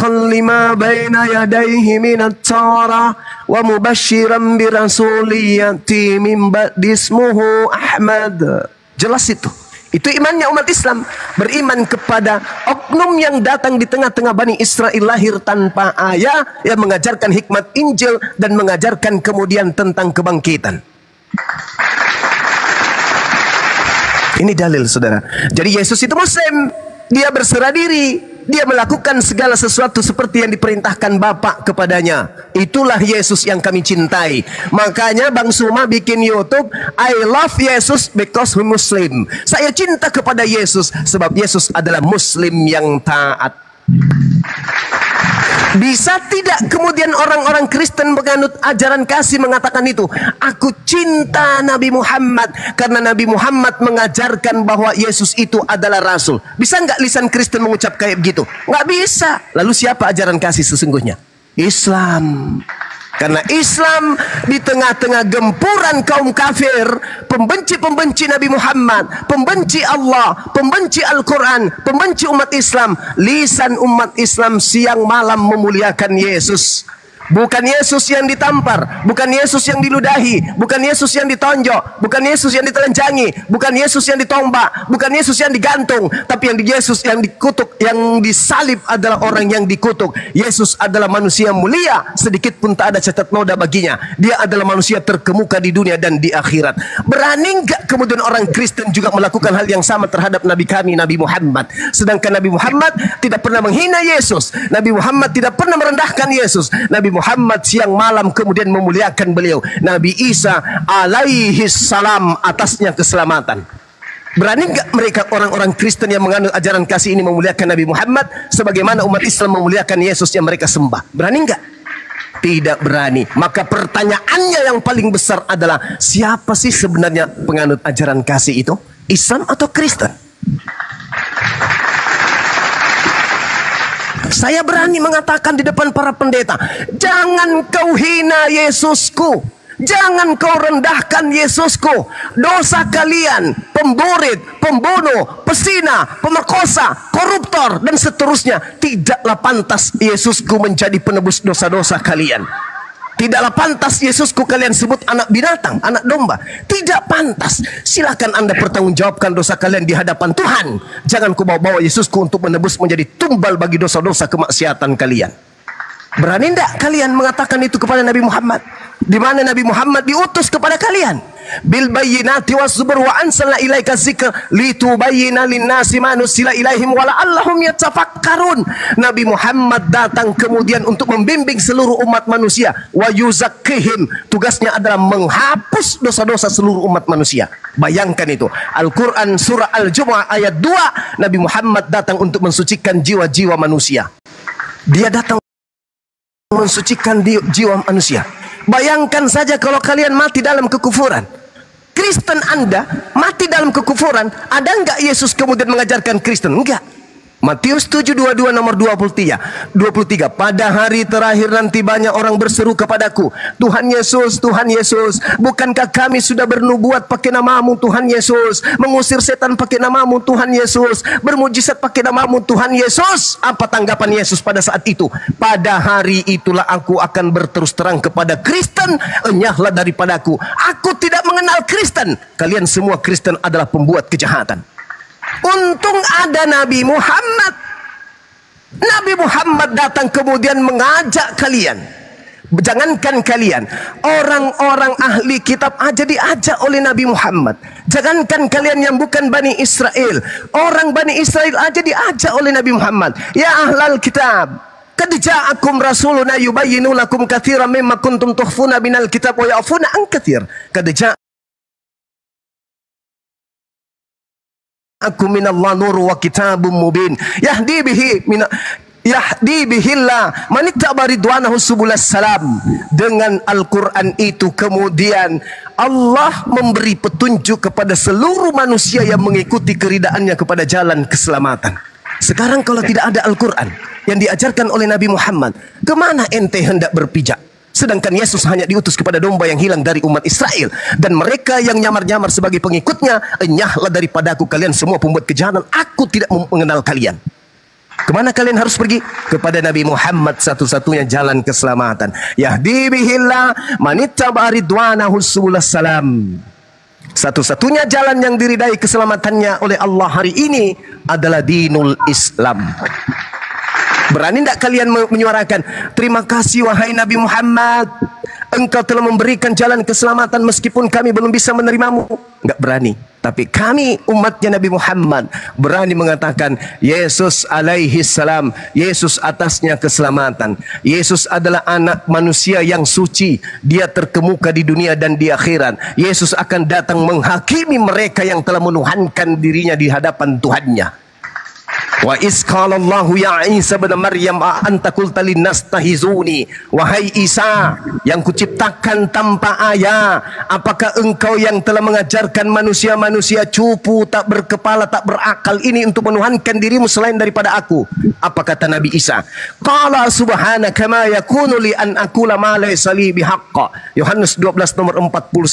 lima baina yadayhi minat tara wa mubashiran bi rasuliyati min ba'di ismuhu Ahmad. Jelas itu. Itu imannya umat Islam. Beriman kepada oknum yang datang di tengah-tengah Bani Israel, lahir tanpa ayah, yang mengajarkan hikmat Injil dan mengajarkan kemudian tentang kebangkitan. Ini dalil, saudara. Jadi Yesus itu Muslim. Dia berserah diri. Dia melakukan segala sesuatu seperti yang diperintahkan Bapa kepadanya. Itulah Yesus yang kami cintai. Makanya Bang Suma bikin YouTube, I love Yesus because we Muslim. Saya cinta kepada Yesus sebab Yesus adalah Muslim yang taat. Bisa tidak kemudian orang-orang Kristen menganut ajaran kasih mengatakan itu? Aku cinta Nabi Muhammad karena Nabi Muhammad mengajarkan bahwa Yesus itu adalah Rasul. Bisa nggak lisan Kristen mengucap kayak begitu? Nggak bisa. Lalu siapa ajaran kasih sesungguhnya? Islam. Karena Islam di tengah-tengah gempuran kaum kafir, pembenci-pembenci Nabi Muhammad, pembenci Allah, pembenci Al-Quran, pembenci umat Islam, lisan umat Islam siang malam memuliakan Yesus, Bukan Yesus yang ditampar, bukan Yesus yang diludahi, bukan Yesus yang ditonjok, bukan Yesus yang ditelanjangi, bukan Yesus yang ditombak, bukan Yesus yang digantung, tapi yang Yesus yang dikutuk, yang disalib adalah orang yang dikutuk. Yesus adalah manusia mulia, sedikit pun tak ada cacat noda baginya. Dia adalah manusia terkemuka di dunia dan di akhirat. Berani enggak kemudian orang Kristen juga melakukan hal yang sama terhadap Nabi kami, Nabi Muhammad? Sedangkan Nabi Muhammad tidak pernah menghina Yesus, Nabi Muhammad tidak pernah merendahkan Yesus. Nabi Muhammad siang malam kemudian memuliakan beliau. Nabi Isa alaihi salam, atasnya keselamatan. Berani enggak mereka orang-orang Kristen yang menganut ajaran kasih ini memuliakan Nabi Muhammad sebagaimana umat Islam memuliakan Yesus yang mereka sembah? Berani enggak? Tidak berani. Maka pertanyaannya yang paling besar adalah, siapa sih sebenarnya penganut ajaran kasih itu? Islam atau Kristen? Saya berani mengatakan di depan para pendeta, jangan kau hina Yesusku, jangan kau rendahkan Yesusku. Dosa kalian, pemborit, pembunuh, pesina, pemerkosa, koruptor, dan seterusnya, tidaklah pantas Yesusku menjadi penebus dosa-dosa kalian. Tidaklah pantas Yesusku kalian sebut anak binatang, anak domba. Tidak pantas. Silakan Anda pertanggungjawabkan dosa kalian di hadapan Tuhan. Jangan ku bawa-bawa Yesusku untuk menebus menjadi tumbal bagi dosa-dosa kemaksiatan kalian. Berani tidak kalian mengatakan itu kepada Nabi Muhammad? Di mana Nabi Muhammad diutus kepada kalian? Bil bayyinati was-zubur wa anzalna ilaika dzikra litubayyana lin-nasi ma nuzila ilaihim wa la'allahum yatafakkarun. Nabi Muhammad datang kemudian untuk membimbing seluruh umat manusia, wa yuzakkihim. Tugasnya adalah menghapus dosa-dosa seluruh umat manusia. Bayangkan itu. Al-Qur'an surah Al-Jumu'ah ayat 2, Nabi Muhammad datang untuk mensucikan jiwa-jiwa manusia. Dia datang mensucikan jiwa manusia. Bayangkan saja kalau kalian mati dalam kekufuran. Kristen Anda mati dalam kekufuran, ada enggak Yesus kemudian mengajarkan Kristen? Enggak. Matius 7:22 nomor 23. Pada hari terakhir nanti banyak orang berseru kepadaku, Tuhan Yesus, Tuhan Yesus, bukankah kami sudah bernubuat pakai namamu Tuhan Yesus, mengusir setan pakai namamu Tuhan Yesus, bermujizat pakai namamu Tuhan Yesus? Apa tanggapan Yesus pada saat itu? Pada hari itulah aku akan berterus terang kepada Kristen, enyahlah daripadaku, aku tidak mengenal Kristen. Kalian semua Kristen adalah pembuat kejahatan. Untung ada Nabi Muhammad. Nabi Muhammad datang kemudian mengajak kalian. Jangankan kalian, orang-orang ahli kitab aja diajak oleh Nabi Muhammad. Jangankan kalian yang bukan Bani Israel, orang Bani Israel aja diajak oleh Nabi Muhammad. Ya ahlal kitab, qad ja'akum rasuluna yubayyinu lakum katsiran mimma kuntum tukhfuna minal kitab wa ya'funa an katsir. Qad aku minallah nur wa kitabum mubin yahdi bihillah man ittaba ridwanahu subulas salam. Dengan Al-Quran itu kemudian Allah memberi petunjuk kepada seluruh manusia yang mengikuti keridaannya kepada jalan keselamatan. Sekarang kalau tidak ada Al-Quran yang diajarkan oleh Nabi Muhammad, kemana ente hendak berpijak? Sedangkan Yesus hanya diutus kepada domba yang hilang dari umat Israel. Dan mereka yang nyamar-nyamar sebagai pengikutnya, enyahlah daripadaku kalian semua pembuat kejahatan, aku tidak mengenal kalian. Kemana kalian harus pergi? Kepada Nabi Muhammad, satu-satunya jalan keselamatan. Yahdi bihillah manittaba ridwanahu subulas salam. Satu-satunya jalan yang diridai keselamatannya oleh Allah hari ini adalah dinul Islam. Berani tidak kalian menyuarakan, terima kasih wahai Nabi Muhammad, engkau telah memberikan jalan keselamatan meskipun kami belum bisa menerimamu? Enggak berani. Tapi kami umatnya Nabi Muhammad berani mengatakan, Yesus alaihi salam, Yesus atasnya keselamatan. Yesus adalah anak manusia yang suci, dia terkemuka di dunia dan di akhirat. Yesus akan datang menghakimi mereka yang telah menuhankan dirinya di hadapan Tuhannya. Wa isqalallahu ya Isa bin Maryam a anta qulta linnas tahizuni, wahai Isa yang kuciptakan tanpa ayah, apakah engkau yang telah mengajarkan manusia-manusia cupu, tak berkepala, tak berakal ini untuk menuhankan dirimu selain daripada aku? Apa kata Nabi Isa? Qala subhanaka ma yakunu li an aqula ma laysa li bihaqq. Yohanes 12 nomor 49.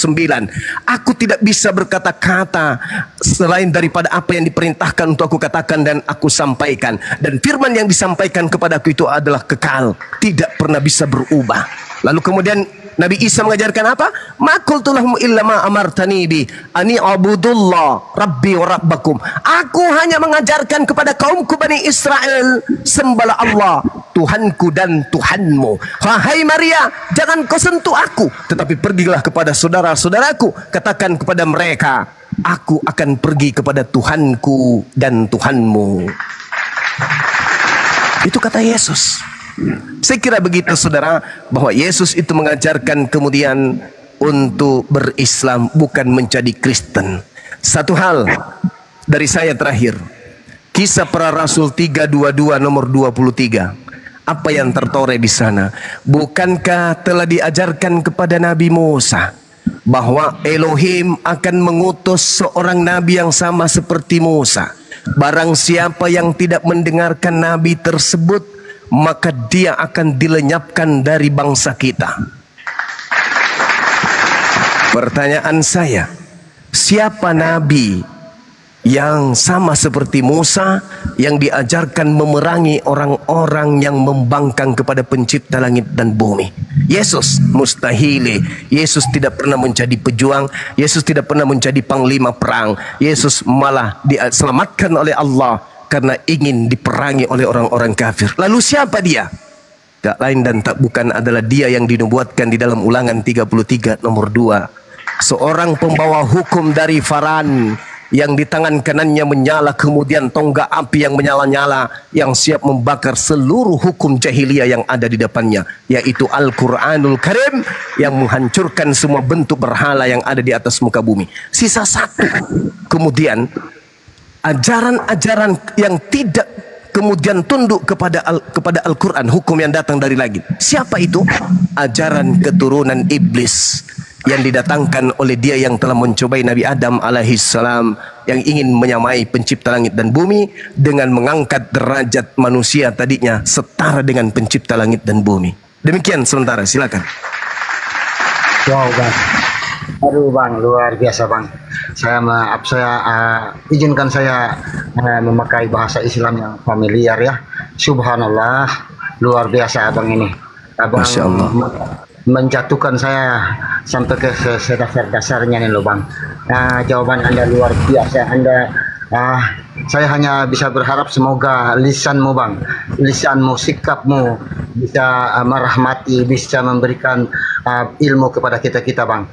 Aku tidak bisa berkata-kata selain daripada apa yang diperintahkan untuk aku katakan, dan aku sampaikan, dan firman yang disampaikan kepadaku itu adalah kekal, tidak pernah bisa berubah. Lalu kemudian Nabi Isa mengajarkan apa? Ma qultu lahum illa ma amartani bi ani abudullah rabbi wa rabbakum. Aku hanya mengajarkan kepada kaumku Bani Israel, sembahlah Allah, Tuhanku dan Tuhanmu. Wahai Maria, jangan kau sentuh aku, tetapi pergilah kepada saudara-saudaraku, katakan kepada mereka, aku akan pergi kepada Tuhanku dan Tuhanmu. Itu kata Yesus. Saya kira begitu saudara, bahwa Yesus itu mengajarkan kemudian untuk berislam, bukan menjadi Kristen. Satu hal dari saya terakhir, Kisah Para Rasul 3:22 nomor 23. Apa yang tertore di sana? Bukankah telah diajarkan kepada Nabi Musa bahwa Elohim akan mengutus seorang nabi yang sama seperti Musa? Barang siapa yang tidak mendengarkan nabi tersebut, maka dia akan dilenyapkan dari bangsa kita. Pertanyaan saya, siapa nabi yang sama seperti Musa yang diajarkan memerangi orang-orang yang membangkang kepada pencipta langit dan bumi? Yesus mustahil. Yesus tidak pernah menjadi pejuang. Yesus tidak pernah menjadi panglima perang. Yesus malah diselamatkan oleh Allah karena ingin diperangi oleh orang-orang kafir. Lalu siapa dia? Tak lain dan tak bukan adalah dia yang dinubuatkan di dalam Ulangan 33 nomor 2. Seorang pembawa hukum dari Faran, yang di tangan kanannya menyala kemudian tonggak api yang menyala-nyala, yang siap membakar seluruh hukum jahiliyah yang ada di depannya, yaitu Al-Quranul Karim, yang menghancurkan semua bentuk berhala yang ada di atas muka bumi. Sisa satu. Kemudian ajaran-ajaran yang tidak kemudian tunduk kepada Al-Quran, hukum yang datang dari langit. Siapa itu? Ajaran keturunan iblis yang didatangkan oleh dia yang telah mencobai Nabi Adam alaihissalam, yang ingin menyamai pencipta langit dan bumi dengan mengangkat derajat manusia tadinya setara dengan pencipta langit dan bumi. Demikian sementara, silakan. Wow bang, aduh bang, luar biasa bang. Saya maaf, izinkan saya memakai bahasa Islam yang familiar ya. Subhanallah, luar biasa abang ini. Abang Masya Allah. Menjatuhkan saya sampai ke sedasar-dasarnya nih loh bang. Jawaban Anda luar biasa. Saya hanya bisa berharap semoga lisanmu bang, lisanmu, sikapmu bisa merahmati, bisa memberikan ilmu kepada kita bang.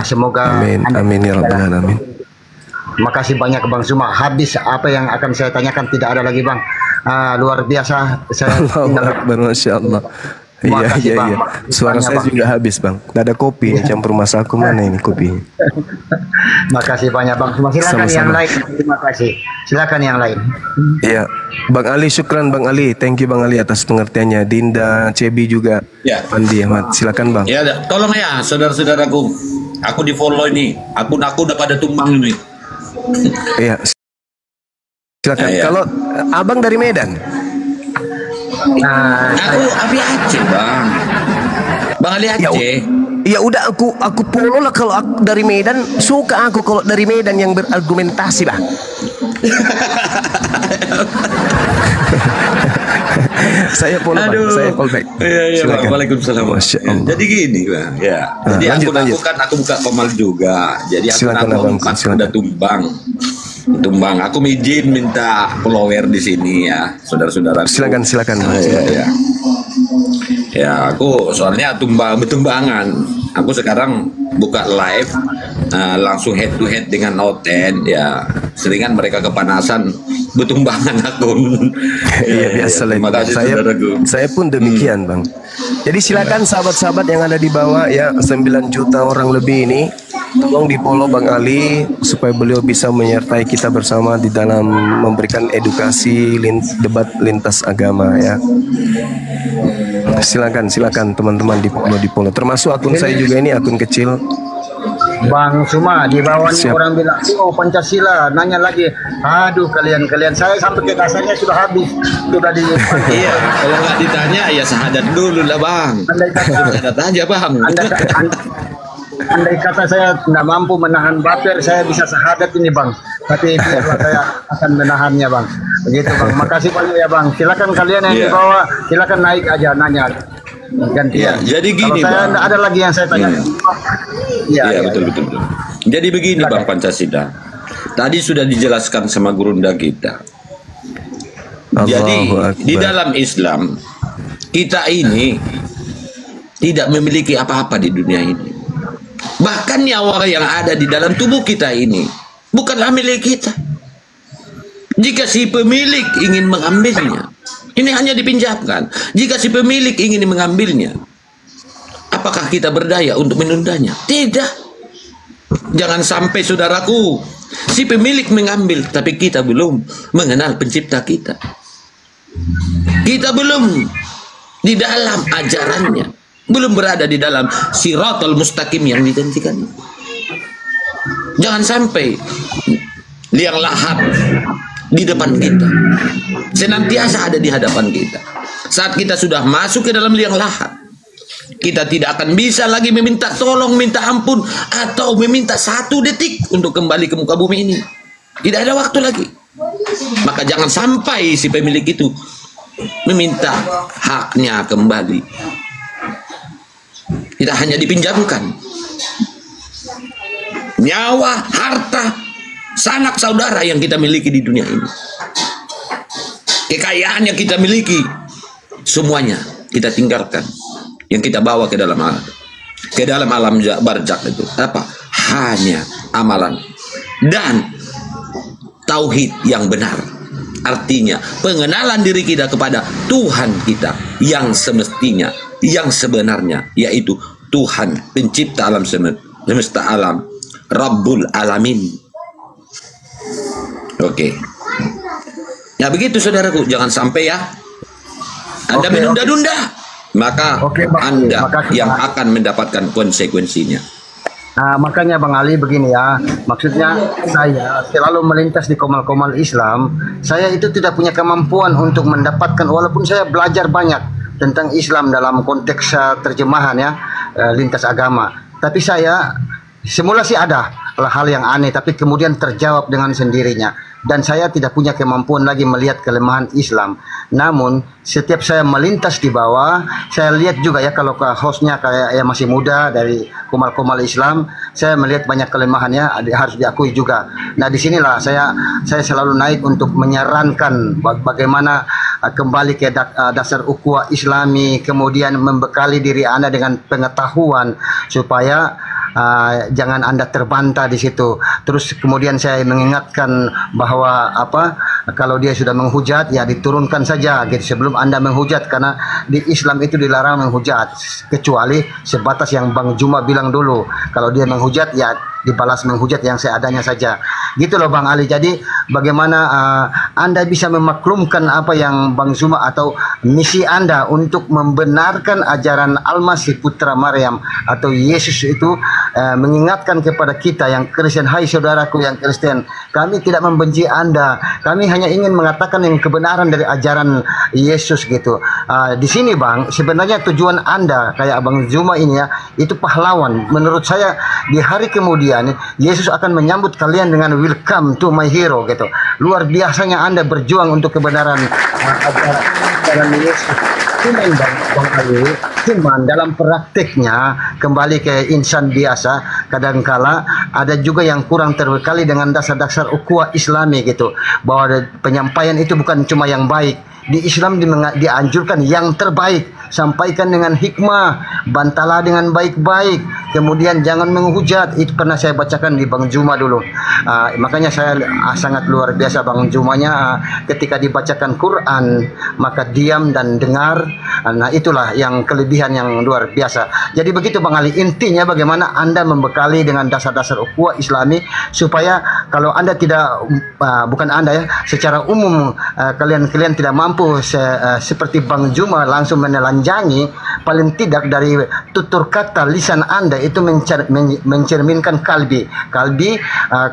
Semoga amin, amin ya rabbal alamin. Makasih banyak Bang Zuma. Habis apa yang akan saya tanyakan, tidak ada lagi bang. Luar biasa. Saya Allahu Akbar, Masya Allah. Iya. Suara saya juga habis bang. Tidak ada kopi nih, campur masa aku, mana ini kopi? Makasih banyak Bang Zuma. Silakan yang lain. Terima kasih. Silakan yang lain. Iya, Bang Ali, syukran Bang Ali. Thank you Bang Ali atas pengertiannya. Dinda, Cebi juga. Ya. Andi Ahmad, silakan Bang. Ya, tolong ya saudara-saudaraku. Aku di follow ini. Akun aku udah pada tumbang ini. Iya. Silakan. Ya. Kalau Abang dari Medan. Aku Abi Aceh bang. Bang Ali Aceh. Ya udah, aku follow lah. Kalau aku dari Medan, suka aku kalau dari Medan yang berargumentasi bang. Saya follow bang, saya follow back. Iya, Waalaikumsalam. Masya Allah. Jadi gini bang, ya. Jadi lanjut. aku buka komal juga. Jadi Silakan, aku Abang, silakan. udah tumbang. Aku izin minta follower di sini ya, saudara-saudara. Silakan Bang. Ya, aku soalnya bertumbangan. Aku sekarang buka live langsung head to head dengan Oten ya. Seringan mereka kepanasan bertumbangan akun. Iya, biasa lah. Terima kasih saudaraku. Saya pun demikian bang. Jadi silakan sahabat-sahabat yang ada di bawah ya, 9 juta orang lebih ini, tolong di follow Bang Ali supaya beliau bisa menyertai kita bersama di dalam memberikan edukasi debat lintas agama ya. Silakan teman-teman di follow. Termasuk akun saya juga, ini akun kecil. Bang Zuma, di bawahnya orang bilang, oh Pancasila, nanya lagi, aduh kalian, saya sampai ke dasarnya sudah habis, sudah di. Iya, kalau nggak ditanya ya syahadat dulu lah bang. Syahadat aja bang. andai kata saya tidak mampu menahan baper, saya bisa syahadat ini bang. Tapi biarlah saya akan menahannya bang. Begitu bang. Makasih banyak ya bang. Silakan kalian yang di bawah, silakan naik aja nanya. Gantian. Jadi gini kalau saya bang. ada lagi yang saya tanya. Iya betul. Jadi begini bang Pancasila. Tadi sudah dijelaskan sama gurunda kita. Jadi di dalam Islam kita ini tidak memiliki apa-apa di dunia ini. Bahkan nyawa yang ada di dalam tubuh kita ini bukanlah milik kita. Jika si pemilik ingin mengambilnya, ini hanya dipinjamkan. Jika si pemilik ingin mengambilnya, apakah kita berdaya untuk menundanya? Tidak. Jangan sampai saudaraku, si pemilik mengambil, tapi kita belum mengenal pencipta kita. Kita belum di dalam ajarannya, belum berada di dalam siratal mustaqim yang dijanjikan. Jangan sampai liang lahat di depan kita, senantiasa ada di hadapan kita. Saat kita sudah masuk ke dalam liang lahat, kita tidak akan bisa lagi meminta tolong, minta ampun, atau meminta 1 detik untuk kembali ke muka bumi ini. Tidak ada waktu lagi. Maka jangan sampai si pemilik itu meminta haknya kembali. Tidak hanya dipinjamkan nyawa, harta, sanak saudara yang kita miliki di dunia ini, kekayaan yang kita miliki, semuanya kita tinggalkan. Yang kita bawa ke dalam alam barzakh itu apa? Hanya amalan dan tauhid yang benar. Artinya pengenalan diri kita kepada Tuhan kita yang semestinya, yang sebenarnya, yaitu Tuhan pencipta alam semesta alam, Rabbul Alamin. Oke. Ya begitu saudaraku, jangan sampai ya Anda menunda-nunda, maka Anda yang akan mendapatkan konsekuensinya. Nah, makanya Bang Ali begini ya, maksudnya saya selalu melintas di komal-komal Islam. Saya itu tidak punya kemampuan untuk mendapatkan, walaupun saya belajar banyak tentang Islam dalam konteks terjemahan ya, lintas agama. Tapi saya semula sih ada hal yang aneh, tapi kemudian terjawab dengan sendirinya. Dan saya tidak punya kemampuan lagi melihat kelemahan Islam. Namun setiap saya melintas di bawah, saya lihat juga ya, kalau ke hostnya kayak yang masih muda dari komal-komal Islam, saya melihat banyak kelemahannya, harus diakui juga. Nah disinilah saya selalu naik untuk menyarankan bagaimana kembali ke dasar ukhuwah Islami, kemudian membekali diri Anda dengan pengetahuan supaya jangan Anda terbantah di situ. Terus kemudian saya mengingatkan bahwa kalau dia sudah menghujat ya diturunkan saja gitu sebelum Anda menghujat, karena di Islam itu dilarang menghujat kecuali sebatas yang Bang Juma bilang dulu. Kalau dia menghujat ya dibalas menghujat yang seadanya saja. Gitu loh Bang Ali. Jadi bagaimana Anda bisa memaklumkan apa yang Bang Zuma atau misi Anda untuk membenarkan ajaran Al-Masih Putra Maryam atau Yesus itu, mengingatkan kepada kita yang Kristen, hai saudaraku yang Kristen, kami tidak membenci Anda, kami hanya ingin mengatakan yang kebenaran dari ajaran Yesus gitu. Di sini Bang, sebenarnya tujuan Anda kayak Bang Zuma ini ya, itu pahlawan. Menurut saya di hari kemudian Yesus akan menyambut kalian dengan welcome to my hero gitu. Luar biasanya Anda berjuang untuk kebenaran ajaran Yesus. Cuman dalam prakteknya kembali ke insan biasa, kadangkala ada juga yang kurang terbekali dengan dasar-dasar ukhuwah Islami gitu, bahwa penyampaian itu bukan cuma yang baik. Di Islam dianjurkan yang terbaik, sampaikan dengan hikmah, bantalah dengan baik-baik, kemudian jangan menghujat. Itu pernah saya bacakan di Bang Juma dulu. Makanya saya sangat luar biasa Bang Jumanya, ketika dibacakan Quran maka diam dan dengar. Nah itulah yang kelebihan yang luar biasa. Jadi begitu Bang Ali, intinya bagaimana Anda membekali dengan dasar-dasar ukhuwah Islami, supaya kalau Anda tidak bukan Anda ya, secara umum kalian tidak mampu seperti Bang Juma langsung menelanjangi, paling tidak dari tutur kata lisan Anda itu mencerminkan kalbi,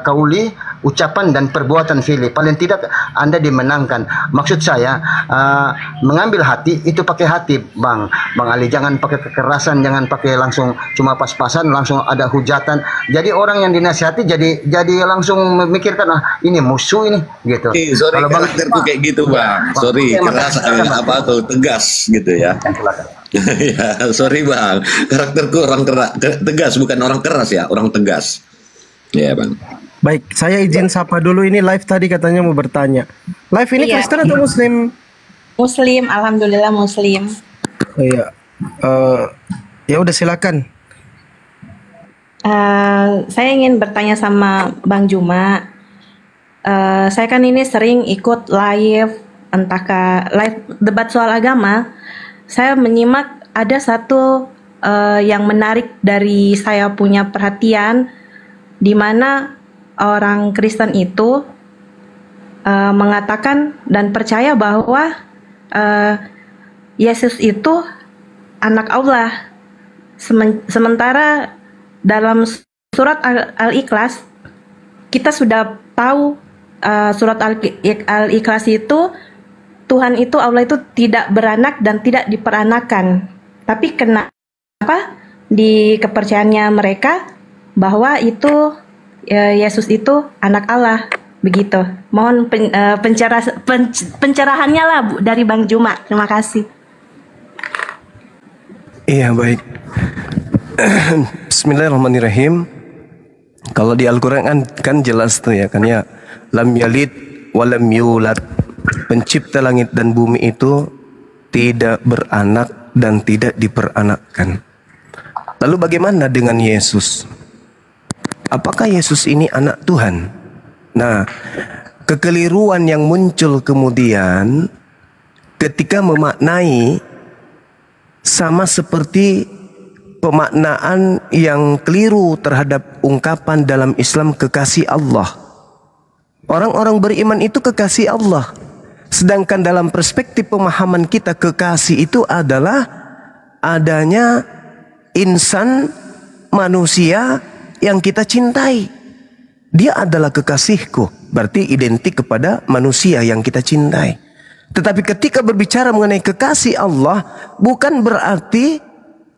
kauli, ucapan dan perbuatan Fili. Paling tidak Anda dimenangkan. Maksud saya mengambil hati itu pakai hati, Bang Ali. Jangan pakai kekerasan, jangan pakai langsung cuma pas-pasan, langsung ada hujatan. Jadi orang yang dinasihati jadi langsung memikirkan ini musuh ini gitu. Sorry, kalau karakterku kayak gitu, Bang. Sorry, keras apa tuh tegas gitu ya. Ya, sorry Bang, karakterku orang tegas, bukan orang keras ya, orang tegas. Ya Bang. Baik, saya izin sapa dulu. Ini live tadi katanya mau bertanya. Live ini Kristen atau Muslim? Muslim, alhamdulillah Muslim. Oh, iya. Ya udah silakan. Saya ingin bertanya sama Bang Juma. Saya kan ini sering ikut live, entahkah live debat soal agama. Saya menyimak ada satu yang menarik dari saya punya perhatian, di mana orang Kristen itu mengatakan dan percaya bahwa Yesus itu anak Allah. Sementara dalam surat Al-Ikhlas kita sudah tahu surat Al-Ikhlas itu Tuhan itu, Allah itu tidak beranak dan tidak diperanakan. Tapi kenapa di kepercayaannya mereka bahwa itu Yesus itu anak Allah, begitu. Mohon pencerahannya lah Bu, dari Bang Juma. Terima kasih. Iya, baik. Bismillahirrahmanirrahim. Kalau di Al-Quran kan jelas tuh ya, kan ya, lam yalid walam yulad. Pencipta langit dan bumi itu tidak beranak dan tidak diperanakkan. Lalu bagaimana dengan Yesus? Apakah Yesus ini anak Tuhan? Nah, kekeliruan yang muncul kemudian ketika memaknai sama seperti pemaknaan yang keliru terhadap ungkapan dalam Islam kekasih Allah. Orang-orang beriman itu kekasih Allah. Sedangkan dalam perspektif pemahaman kita, kekasih itu adalah adanya insan manusia yang kita cintai. Dia adalah kekasihku, berarti identik kepada manusia yang kita cintai. Tetapi ketika berbicara mengenai kekasih Allah, bukan berarti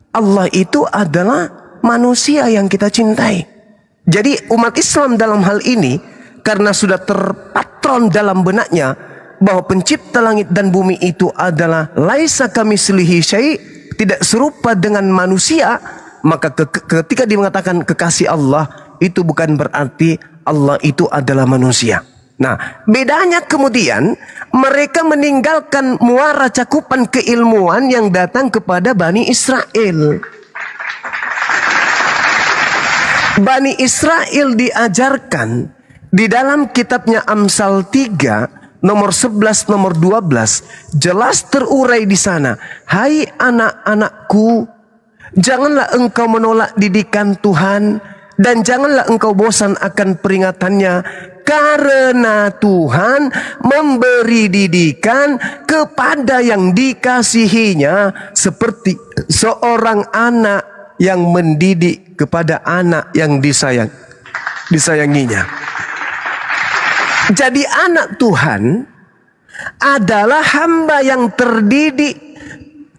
Allah itu adalah manusia yang kita cintai. Jadi umat Islam dalam hal ini, karena sudah terpatron dalam benaknya bahwa pencipta langit dan bumi itu adalah laisa kamitslihi syai', tidak serupa dengan manusia, maka ketika dia mengatakan kekasih Allah, itu bukan berarti Allah itu adalah manusia. Nah, bedanya kemudian mereka meninggalkan muara cakupan keilmuan yang datang kepada Bani Israel. Bani Israel diajarkan di dalam kitabnya Amsal 3 nomor 11, nomor 12, jelas terurai di sana. Hai anak-anakku, janganlah engkau menolak didikan Tuhan, dan janganlah engkau bosan akan peringatannya, karena Tuhan memberi didikan kepada yang dikasihinya seperti seorang anak yang mendidik kepada anak yang disayanginya. Jadi anak Tuhan adalah hamba yang terdidik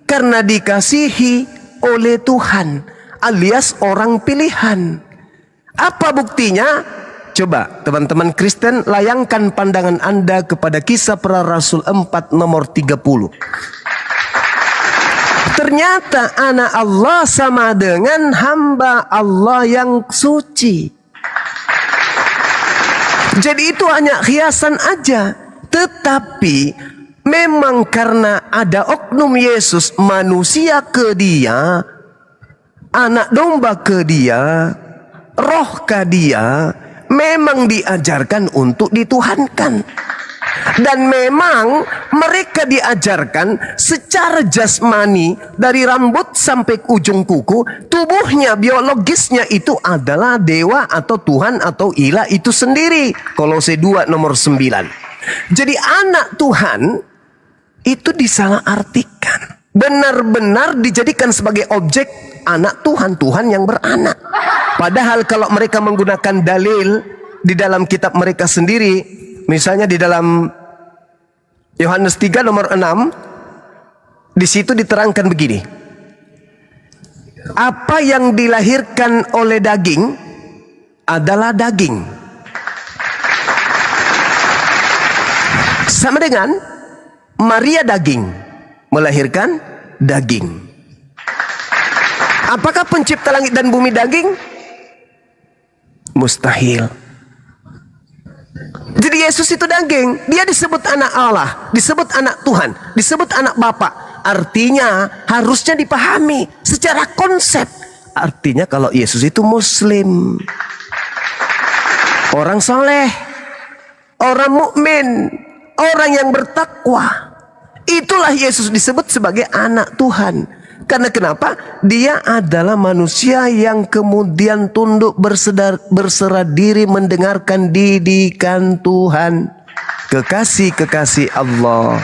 karena dikasihi oleh Tuhan, alias orang pilihan. Apa buktinya? Coba teman-teman Kristen layangkan pandangan Anda kepada Kisah Para Rasul 4 nomor 30. Ternyata anak Allah sama dengan hamba Allah yang suci. Jadi itu hanya hiasan aja. Tetapi memang karena ada oknum Yesus, manusia ke dia, anak domba ke dia, roh ke dia, memang diajarkan untuk dituhankan. Dan memang mereka diajarkan secara jasmani, dari rambut sampai ujung kuku, tubuhnya, biologisnya itu adalah dewa atau Tuhan atau ilah itu sendiri. Kolose 2 nomor 9. Jadi anak Tuhan itu disalahartikan. Benar-benar dijadikan sebagai objek anak Tuhan, Tuhan yang beranak. Padahal kalau mereka menggunakan dalil di dalam kitab mereka sendiri, misalnya di dalam Yohanes 3 nomor 6, di situ diterangkan begini. Apa yang dilahirkan oleh daging adalah daging. Sama dengan Maria daging, melahirkan daging. Apakah pencipta langit dan bumi daging? Mustahil. Jadi Yesus itu daging. Dia disebut anak Allah, disebut anak Tuhan, disebut anak Bapa. Artinya harusnya dipahami secara konsep. Artinya kalau Yesus itu Muslim, orang soleh, orang mukmin, orang yang bertakwa. Itulah Yesus disebut sebagai anak Tuhan. Karena kenapa? Dia adalah manusia yang kemudian tunduk berserah diri mendengarkan didikan Tuhan. Kekasih-kekasih Allah.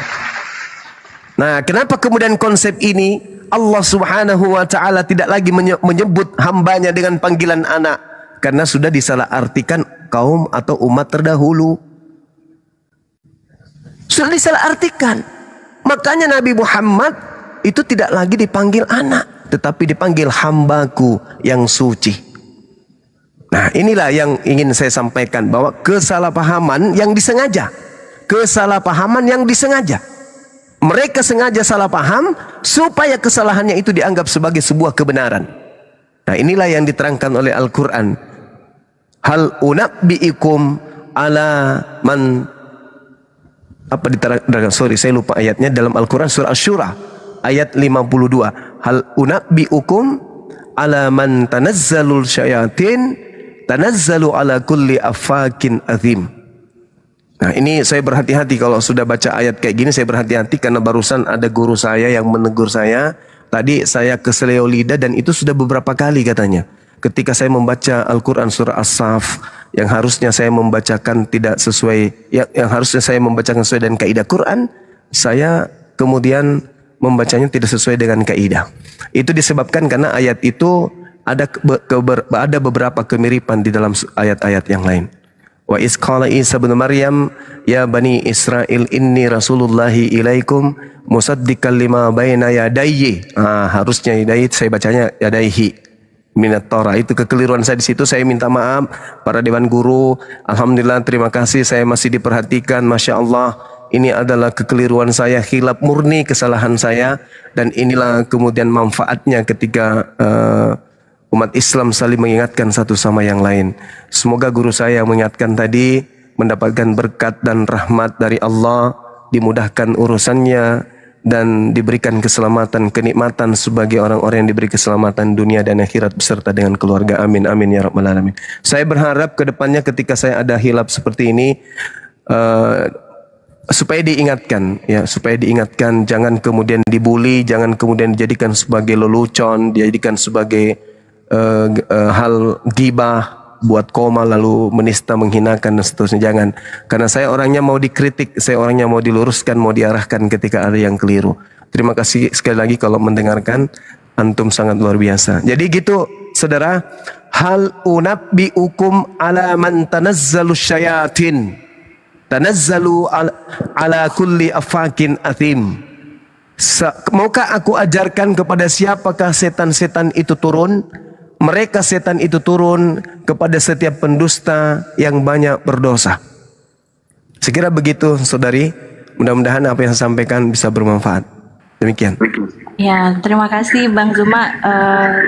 Nah, kenapa kemudian konsep ini Allah Subhanahu wa ta'ala tidak lagi menyebut hambanya dengan panggilan anak? Karena sudah disalahartikan kaum atau umat terdahulu. Sudah disalahartikan. Makanya Nabi Muhammad itu tidak lagi dipanggil anak, tetapi dipanggil hambaku yang suci. Nah, inilah yang ingin saya sampaikan, bahwa kesalahpahaman yang disengaja. Kesalahpahaman yang disengaja. Mereka sengaja salah paham supaya kesalahannya itu dianggap sebagai sebuah kebenaran. Nah, inilah yang diterangkan oleh Al-Quran. Hal unabbi'ikum ala man, apa diterangkan? Sorry, saya lupa ayatnya dalam Al-Quran surah Asy-Syura ayat 52. Hal unabbi'ukum ala man tanazzalul syayatin tanazzalu ala kulli afakin azim. Nah, ini saya berhati-hati kalau sudah baca ayat kayak gini, saya berhati-hati karena barusan ada guru saya yang menegur saya. Tadi saya keseleo lidah dan itu sudah beberapa kali katanya. Ketika saya membaca Al-Quran surah As-Saff yang harusnya saya membacakan tidak sesuai, yang harusnya saya membacakan sesuai dengan kaidah Quran, saya kemudian membacanya tidak sesuai dengan kaidah. Itu disebabkan karena ayat itu ada beberapa kemiripan di dalam ayat-ayat yang lain. Wa iz qala Isa bin Maryam ya bani Israel inni rasulullahi ilaikum musaddiqan lima baina yadayhi. Harusnya yadayhi, saya bacanya yadayhi minat Torah. Itu kekeliruan saya di situ. Saya minta maaf para dewan guru. Alhamdulillah, terima kasih, saya masih diperhatikan. Masya Allah, ini adalah kekeliruan saya, khilaf murni, kesalahan saya. Dan inilah kemudian manfaatnya ketika umat Islam saling mengingatkan satu sama yang lain. Semoga guru saya yang mengingatkan tadi mendapatkan berkat dan rahmat dari Allah, dimudahkan urusannya, dan diberikan keselamatan, kenikmatan sebagai orang-orang yang diberi keselamatan dunia dan akhirat beserta dengan keluarga. Amin, amin ya rabbal alamin. Saya berharap ke depannya ketika saya ada hilaf seperti ini, supaya diingatkan, ya, supaya diingatkan, jangan kemudian dibully, jangan kemudian dijadikan sebagai lelucon, dijadikan sebagai hal gibah, buat koma lalu menista, menghinakan dan seterusnya. Jangan, karena saya orangnya mau dikritik, saya orangnya mau diluruskan, mau diarahkan ketika ada yang keliru. Terima kasih sekali lagi kalau mendengarkan, antum sangat luar biasa. Jadi gitu saudara, hal unabbi'ukum ala man tanazzalu syayatin tanazzalu ala kulli afakin athim. Maukah aku ajarkan kepada siapakah setan-setan itu turun? Mereka setan itu turun kepada setiap pendusta yang banyak berdosa. Sekira begitu saudari, mudah-mudahan apa yang saya sampaikan bisa bermanfaat. Demikian. Ya, terima kasih Bang Zuma.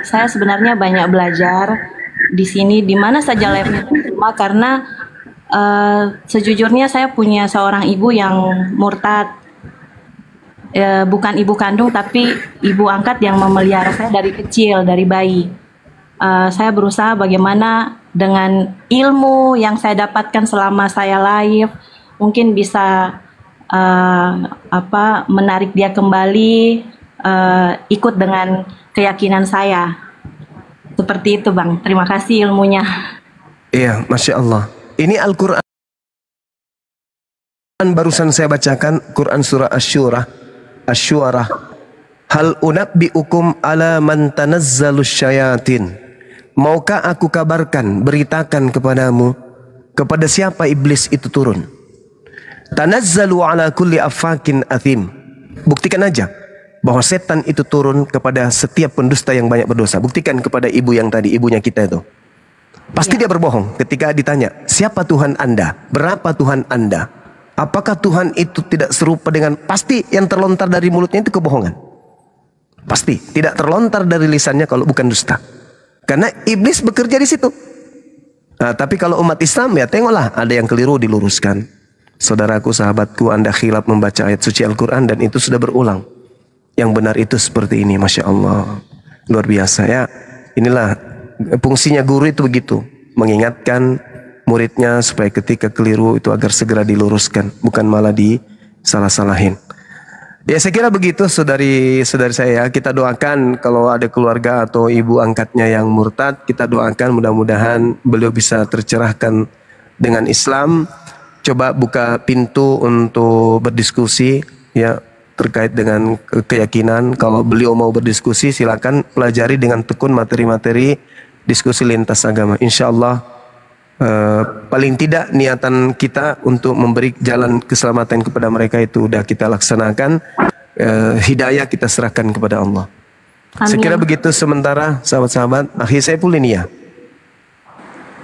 Saya sebenarnya banyak belajar di sini, di mana saja levelnya Zuma, karena sejujurnya saya punya seorang ibu yang murtad. Bukan ibu kandung tapi ibu angkat yang memelihara saya dari kecil, dari bayi. Saya berusaha bagaimana dengan ilmu yang saya dapatkan selama saya live mungkin bisa menarik dia kembali ikut dengan keyakinan saya. Seperti itu Bang. Terima kasih ilmunya. Iya, Masya Allah. Ini Al-Quran barusan saya bacakan, Quran surah Asy-Syu'ara. Hal unabbi'ukum ala man tanazzalus syayatin. Maukah aku kabarkan, beritakan kepadamu kepada siapa iblis itu turun? Tanazzalu ala kulli affakin athim. Buktikan aja bahwa setan itu turun kepada setiap pendusta yang banyak berdosa. Buktikan kepada ibu yang tadi, ibunya kita itu. Pasti dia berbohong ketika ditanya, siapa Tuhan Anda? Berapa Tuhan Anda? Apakah Tuhan itu tidak serupa dengan, pasti yang terlontar dari mulutnya itu kebohongan. Pasti tidak terlontar dari lisannya kalau bukan dusta. Karena iblis bekerja di situ. Nah, tapi kalau umat Islam ya tengoklah, ada yang keliru diluruskan. Saudaraku, sahabatku, Anda khilaf membaca ayat suci Al-Quran dan itu sudah berulang. Yang benar itu seperti ini, Masya Allah. Luar biasa ya. Inilah fungsinya guru itu begitu. Mengingatkan muridnya supaya ketika keliru itu agar segera diluruskan. Bukan malah disalah-salahin. Ya saya kira begitu saudari-saudari saya. Kita doakan kalau ada keluarga atau ibu angkatnya yang murtad, kita doakan mudah-mudahan beliau bisa tercerahkan dengan Islam. Coba buka pintu untuk berdiskusi ya terkait dengan keyakinan. Kalau beliau mau berdiskusi silakan pelajari dengan tekun materi-materi diskusi lintas agama. Insya Allah paling tidak niatan kita untuk memberi jalan keselamatan kepada mereka itu udah kita laksanakan. Hidayah kita serahkan kepada Allah. Amin. Saya kira begitu sementara sahabat-sahabat. Akhi Saiful ini ya.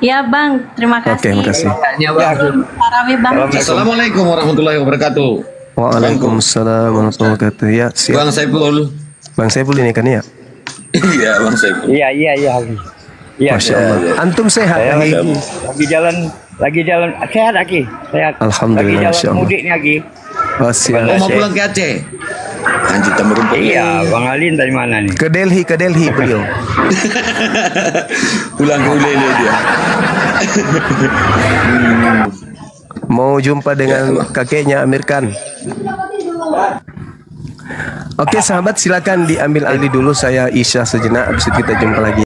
Ya Bang, terima kasih. Oke, terima kasih. Tarawih Bang. Assalamualaikum warahmatullahi wabarakatuh. Waalaikumsalam warahmatullahi wabarakatuh. Ya, siap. Bang Saiful. Bang Saiful ini kan ya. Iya Bang Saiful. Iya. Iya. Masya Allah. Antum sehat Saya lagi? lagi jalan sehat lagi. Sehat. Alhamdulillah, Lagi Masya jalan Allah. mudik lagi. Oh, siap. Mau pulang ke Aceh? Anjir tambah rumput. Iya, Bang Alin dari mana nih? Ke Delhi beliau. Pulang ke Ulele dia. Mau jumpa dengan kakeknya Amir Khan. Oke sahabat, silakan diambil alih dulu, saya isya sejenak, habis itu kita jumpa lagi.